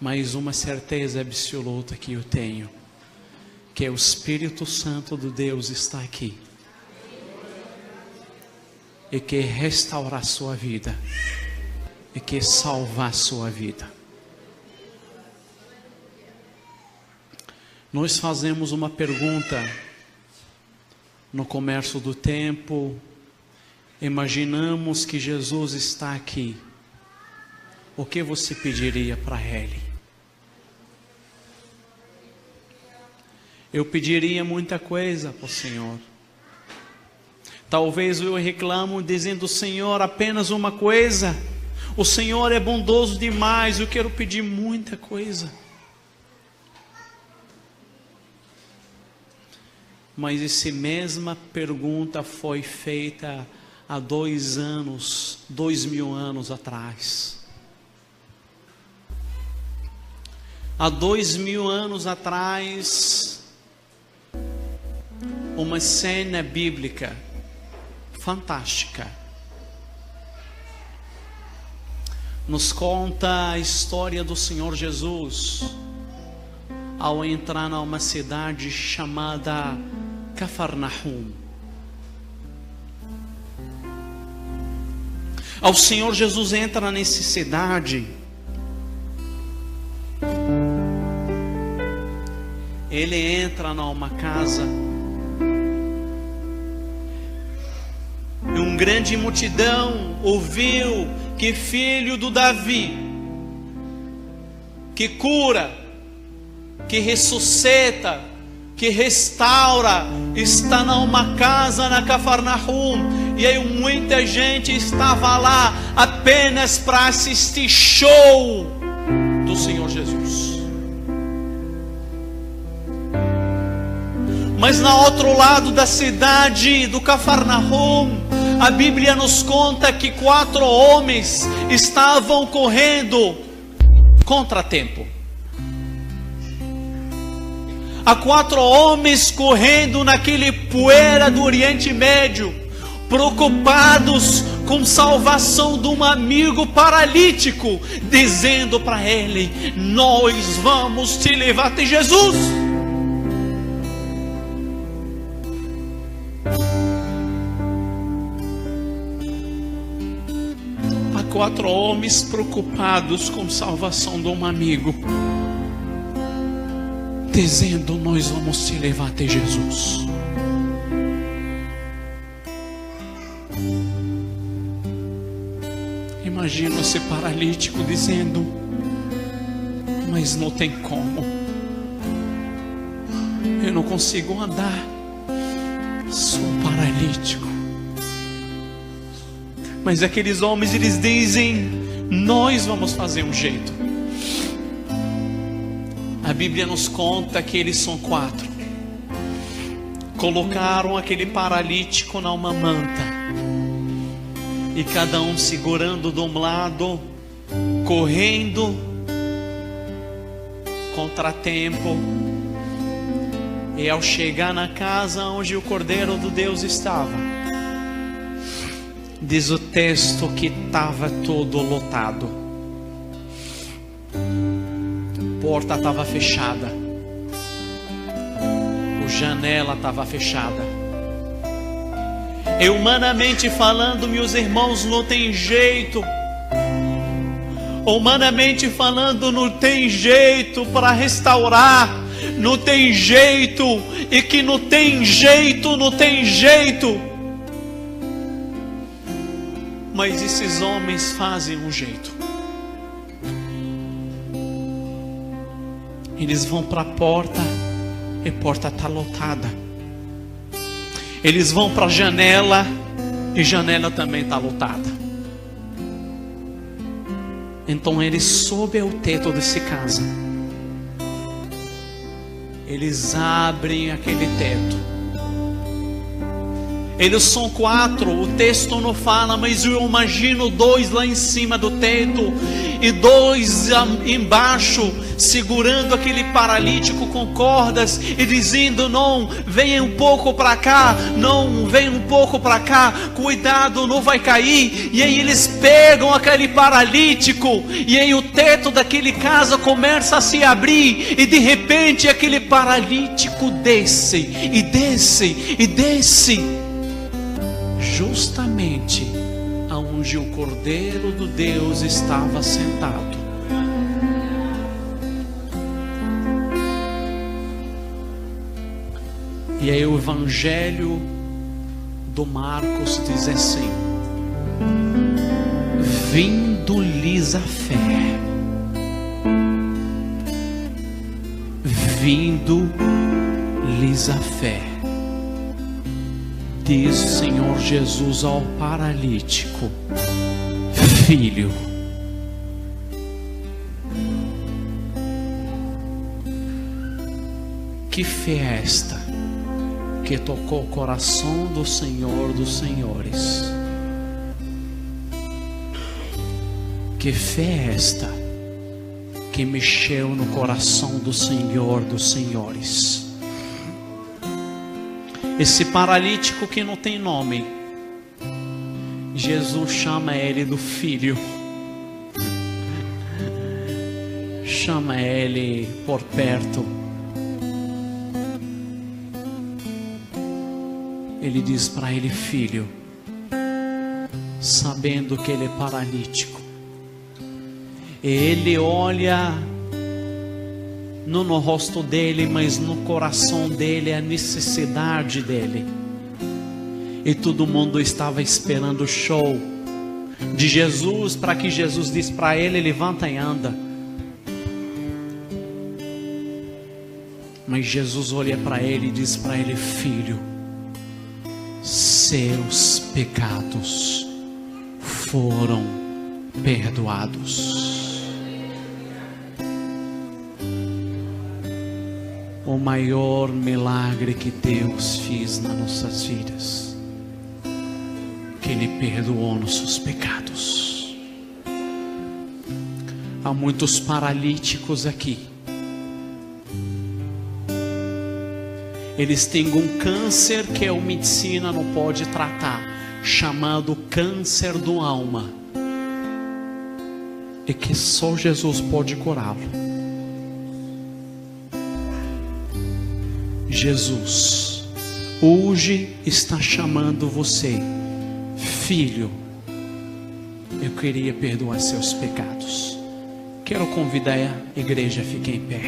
Mas uma certeza absoluta que eu tenho, que o Espírito Santo de Deus está aqui. E quer restaurar sua vida, e quer salvar sua vida. Nós fazemos uma pergunta no começo do tempo, imaginamos que Jesus está aqui. O que você pediria para Ele? eu pediria muita coisa para o Senhor. Talvez eu reclamo dizendo: Senhor, apenas uma coisa. O Senhor é bondoso demais, eu quero pedir muita coisa. Mas essa mesma pergunta foi feita há 2000 anos atrás. Há 2000 anos atrás, uma cena bíblica fantástica nos conta a história do Senhor Jesus ao entrar numa cidade chamada Cafarnaum. Ao Senhor Jesus entra nessa cidade, ele entra numa casa e uma grande multidão ouviu que filho do Davi, que cura, que ressuscita, que restaura, está numa casa na Cafarnaum. E aí muita gente estava lá apenas para assistir show do Senhor Jesus. Mas no outro lado da cidade do Cafarnaum, a Bíblia nos conta que 4 homens estavam correndo contratempo. Há 4 homens correndo naquele poeira do Oriente Médio, preocupados com salvação de um amigo paralítico, dizendo para ele: nós vamos te levar até Jesus. Há 4 homens preocupados com salvação de um amigo, dizendo: nós vamos te levar até Jesus. Imagina esse paralítico dizendo: mas não tem como, eu não consigo andar, sou paralítico. Mas aqueles homens, eles dizem: nós vamos fazer um jeito. A Bíblia nos conta que eles são 4. Colocaram aquele paralítico numa manta, e cada um segurando de um lado, correndo contratempo. E ao chegar na casa onde o Cordeiro de Deus estava, diz o texto que estava todo lotado. A porta estava fechada, a janela estava fechada. E humanamente falando, meus irmãos, não tem jeito. Humanamente falando, não tem jeito para restaurar. Não tem jeito. E que não tem jeito, não tem jeito. Mas esses homens fazem um jeito. Eles vão para a porta e a porta está lotada. Eles vão para a janela e a janela também está lotada. Então eles sobem ao teto dessa casa. Eles abrem aquele teto. Eles são 4, o texto não fala, mas eu imagino 2 lá em cima do teto e 2 embaixo, segurando aquele paralítico com cordas e dizendo: não, venha um pouco para cá, não, venha um pouco para cá, cuidado, não vai cair. E aí eles pegam aquele paralítico, e aí o teto daquele casa começa a se abrir, e de repente aquele paralítico desce, e desce, e desce, justamente aonde o Cordeiro do Deus estava sentado. E aí o Evangelho do Marcos diz assim: vindo-lhes a fé, vindo-lhes dai-lhes a fé. Diz o Senhor Jesus ao paralítico: filho, que fé é esta que tocou o coração do Senhor dos Senhores? Que fé é esta que mexeu no coração do Senhor dos Senhores? Esse paralítico que não tem nome, Jesus chama ele do filho. Chama ele por perto. Ele diz para ele: filho, sabendo que ele é paralítico. Ele olha não no rosto dele, mas no coração dele, a necessidade dele. E todo mundo estava esperando o show de Jesus, para que Jesus disse para ele: levanta e anda. Mas Jesus olha para ele e diz para ele: filho, seus pecados foram perdoados. O maior milagre que Deus fez nas nossas vidas, que Ele perdoou nossos pecados. Há muitos paralíticos aqui. Eles têm um câncer que a medicina não pode tratar, chamado câncer do alma, e que só Jesus pode curá-lo. Jesus hoje está chamando você: filho, eu queria perdoar seus pecados. Quero convidar a igreja a ficar em pé.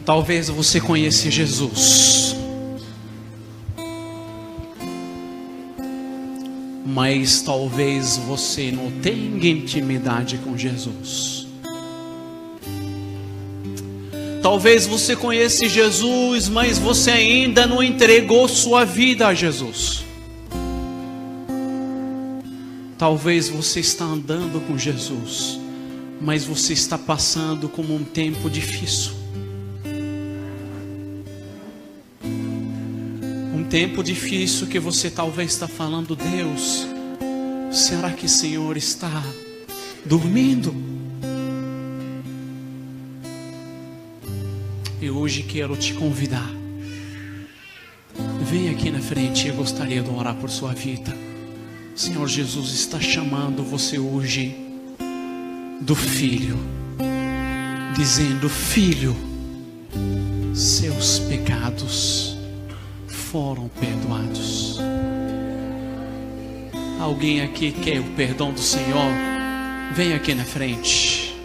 Talvez você conheça Jesus, mas talvez você não tenha intimidade com Jesus. Talvez você conheça Jesus, mas você ainda não entregou sua vida a Jesus. Talvez você está andando com Jesus, mas você está passando como um tempo difícil. Um tempo difícil que você talvez está falando: Deus, será que o Senhor está dormindo? E hoje quero te convidar. Vem aqui na frente, eu gostaria de orar por sua vida. O Senhor Jesus está chamando você hoje do filho, dizendo: filho, seus pecados foram perdoados. Alguém aqui quer o perdão do Senhor? Vem aqui na frente.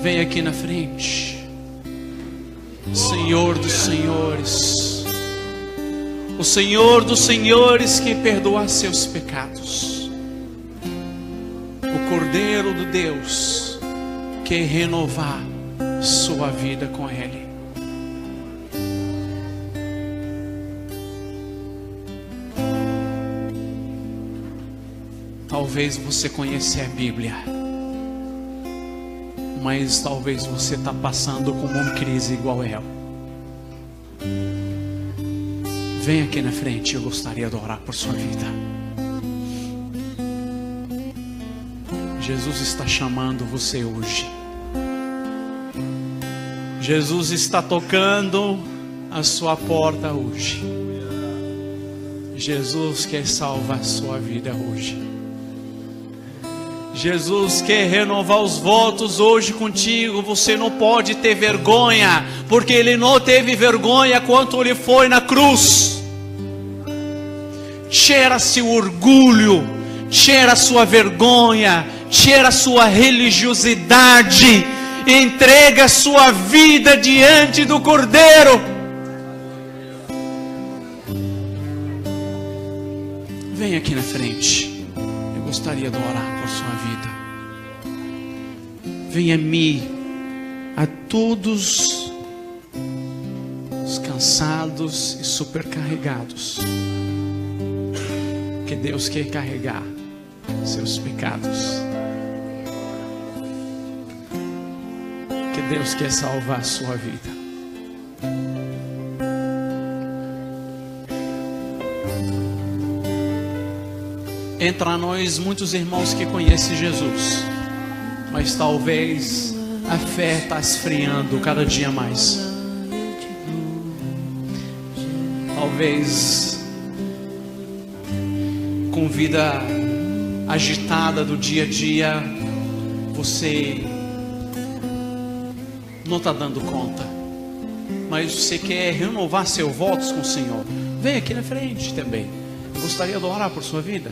Vem aqui na frente. Senhor dos Senhores, o Senhor dos Senhores que perdoa seus pecados, o Cordeiro de Deus que renovar sua vida com Ele. Talvez você conheça a Bíblia, mas talvez você está passando por uma crise igual eu. Vem aqui na frente, eu gostaria de orar por sua vida. Jesus está chamando você hoje. Jesus está tocando a sua porta hoje. Jesus quer salvar a sua vida hoje. Jesus quer renovar os votos hoje contigo. Você não pode ter vergonha, porque Ele não teve vergonha quando Ele foi na cruz. Tira seu orgulho, tira sua vergonha, tira sua religiosidade, entrega sua vida diante do Cordeiro. Vem aqui na frente. Gostaria de orar por sua vida. venha a mim, a todos os cansados e supercarregados, que Deus quer carregar seus pecados, que Deus quer salvar a sua vida. Entre nós muitos irmãos que conhecem Jesus, mas talvez a fé está esfriando cada dia mais. Talvez com vida agitada do dia a dia, você não está dando conta, mas você quer renovar seus votos com o Senhor. Vem aqui na frente também. Eu gostaria de orar por sua vida.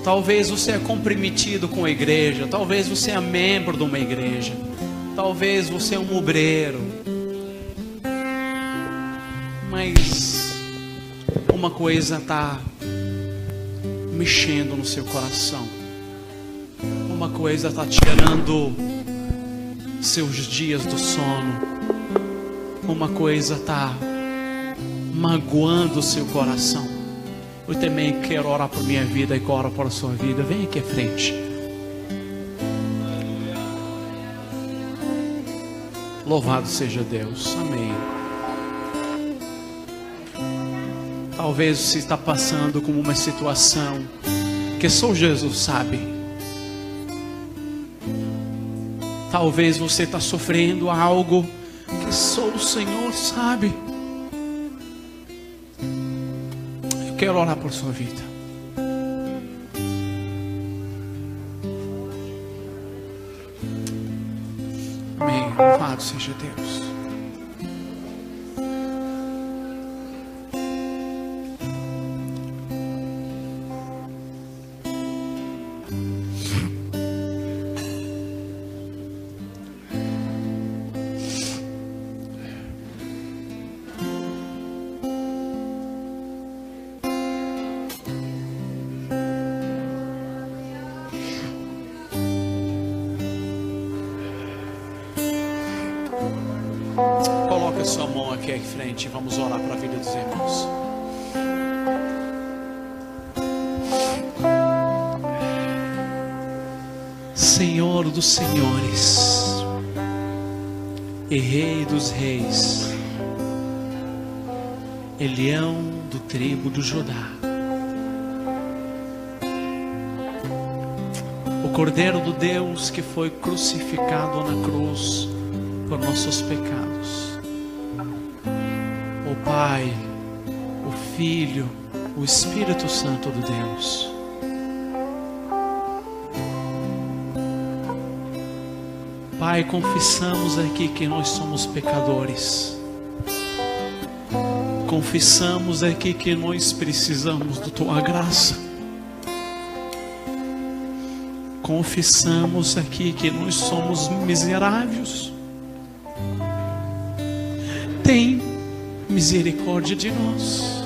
Talvez você é comprometido com a igreja, talvez você é membro de uma igreja, talvez você é um obreiro, mas uma coisa está mexendo no seu coração, uma coisa está tirando seus dias do sono, uma coisa está magoando o seu coração. Eu também quero orar por minha vida e orar por a sua vida. Vem aqui à frente. Louvado seja Deus. Amém. Talvez você está passando por uma situação que só Jesus sabe. Talvez você está sofrendo algo que só o Senhor sabe. Quero orar por sua vida. Amém. Louvado seja Deus. Coloque a sua mão aqui em frente e vamos orar para a vida dos irmãos. Senhor dos senhores e Rei dos reis, e Leão do tribo do Judá, o Cordeiro do Deus que foi crucificado na cruz por nossos pecados, o Pai, o Filho, o Espírito Santo de Deus. Pai, confessamos aqui que nós somos pecadores. Confessamos aqui que nós precisamos da Tua graça. Confessamos aqui que nós somos miseráveis. Tem misericórdia de nós.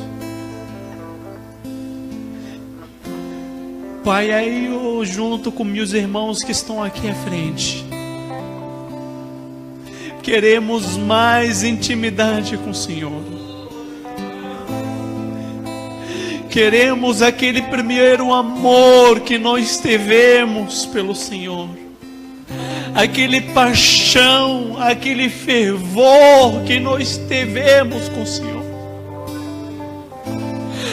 Pai, aí eu junto com meus irmãos que estão aqui à frente, queremos mais intimidade com o Senhor. Queremos aquele primeiro amor que nós tivemos pelo Senhor, aquele paixão, aquele fervor que nós tivemos com o Senhor.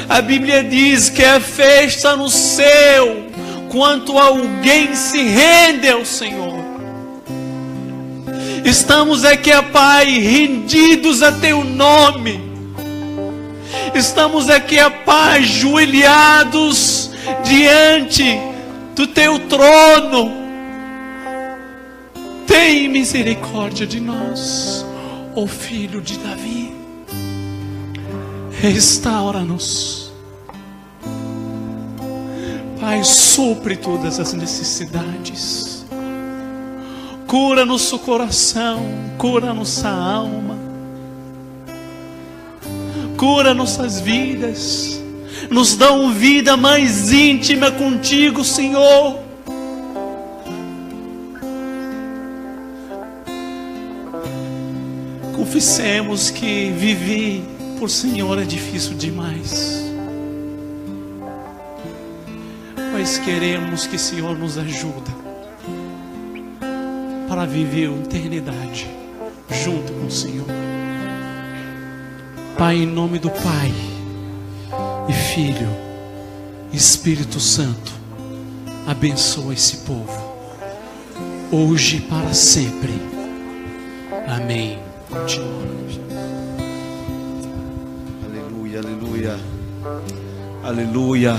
A Bíblia diz que a festa no céu quando alguém se rende ao Senhor. Estamos aqui, Pai, rendidos a Teu nome. Estamos aqui, Pai, ajoelhados diante do Teu trono. Tem misericórdia de nós, ó Filho de Davi. Restaura-nos. Pai, supre todas as necessidades. Cura nosso coração, cura nossa alma, cura nossas vidas. nos dá uma vida mais íntima contigo, Senhor. Confessemos que viver por Senhor é difícil demais, mas queremos que o Senhor nos ajude para viver a eternidade junto com o Senhor. Pai, em nome do Pai e Filho e Espírito Santo, abençoa esse povo hoje e para sempre. Amém. Continua. Aleluia, aleluia, aleluia.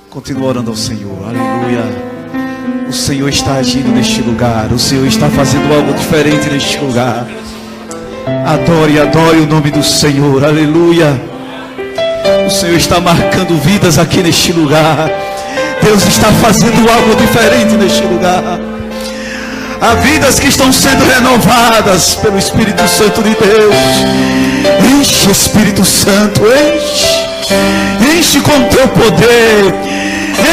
Continua orando ao Senhor, aleluia. O Senhor está agindo neste lugar, o Senhor está fazendo algo diferente neste lugar. Adore, adore o nome do Senhor, aleluia. O Senhor está marcando vidas aqui neste lugar. Deus está fazendo algo diferente neste lugar. Há vidas que estão sendo renovadas pelo Espírito Santo de Deus. Enche, Espírito Santo, enche, enche com o teu poder.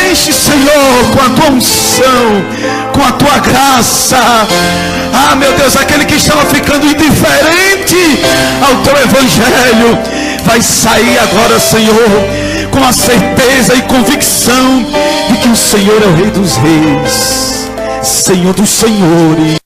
Enche, Senhor, com a tua unção, com a tua graça. Ah, meu Deus, aquele que estava ficando indiferente ao teu evangelho vai sair agora, Senhor, com a certeza e convicção de que o Senhor é o Rei dos Reis, Senhor dos Senhores.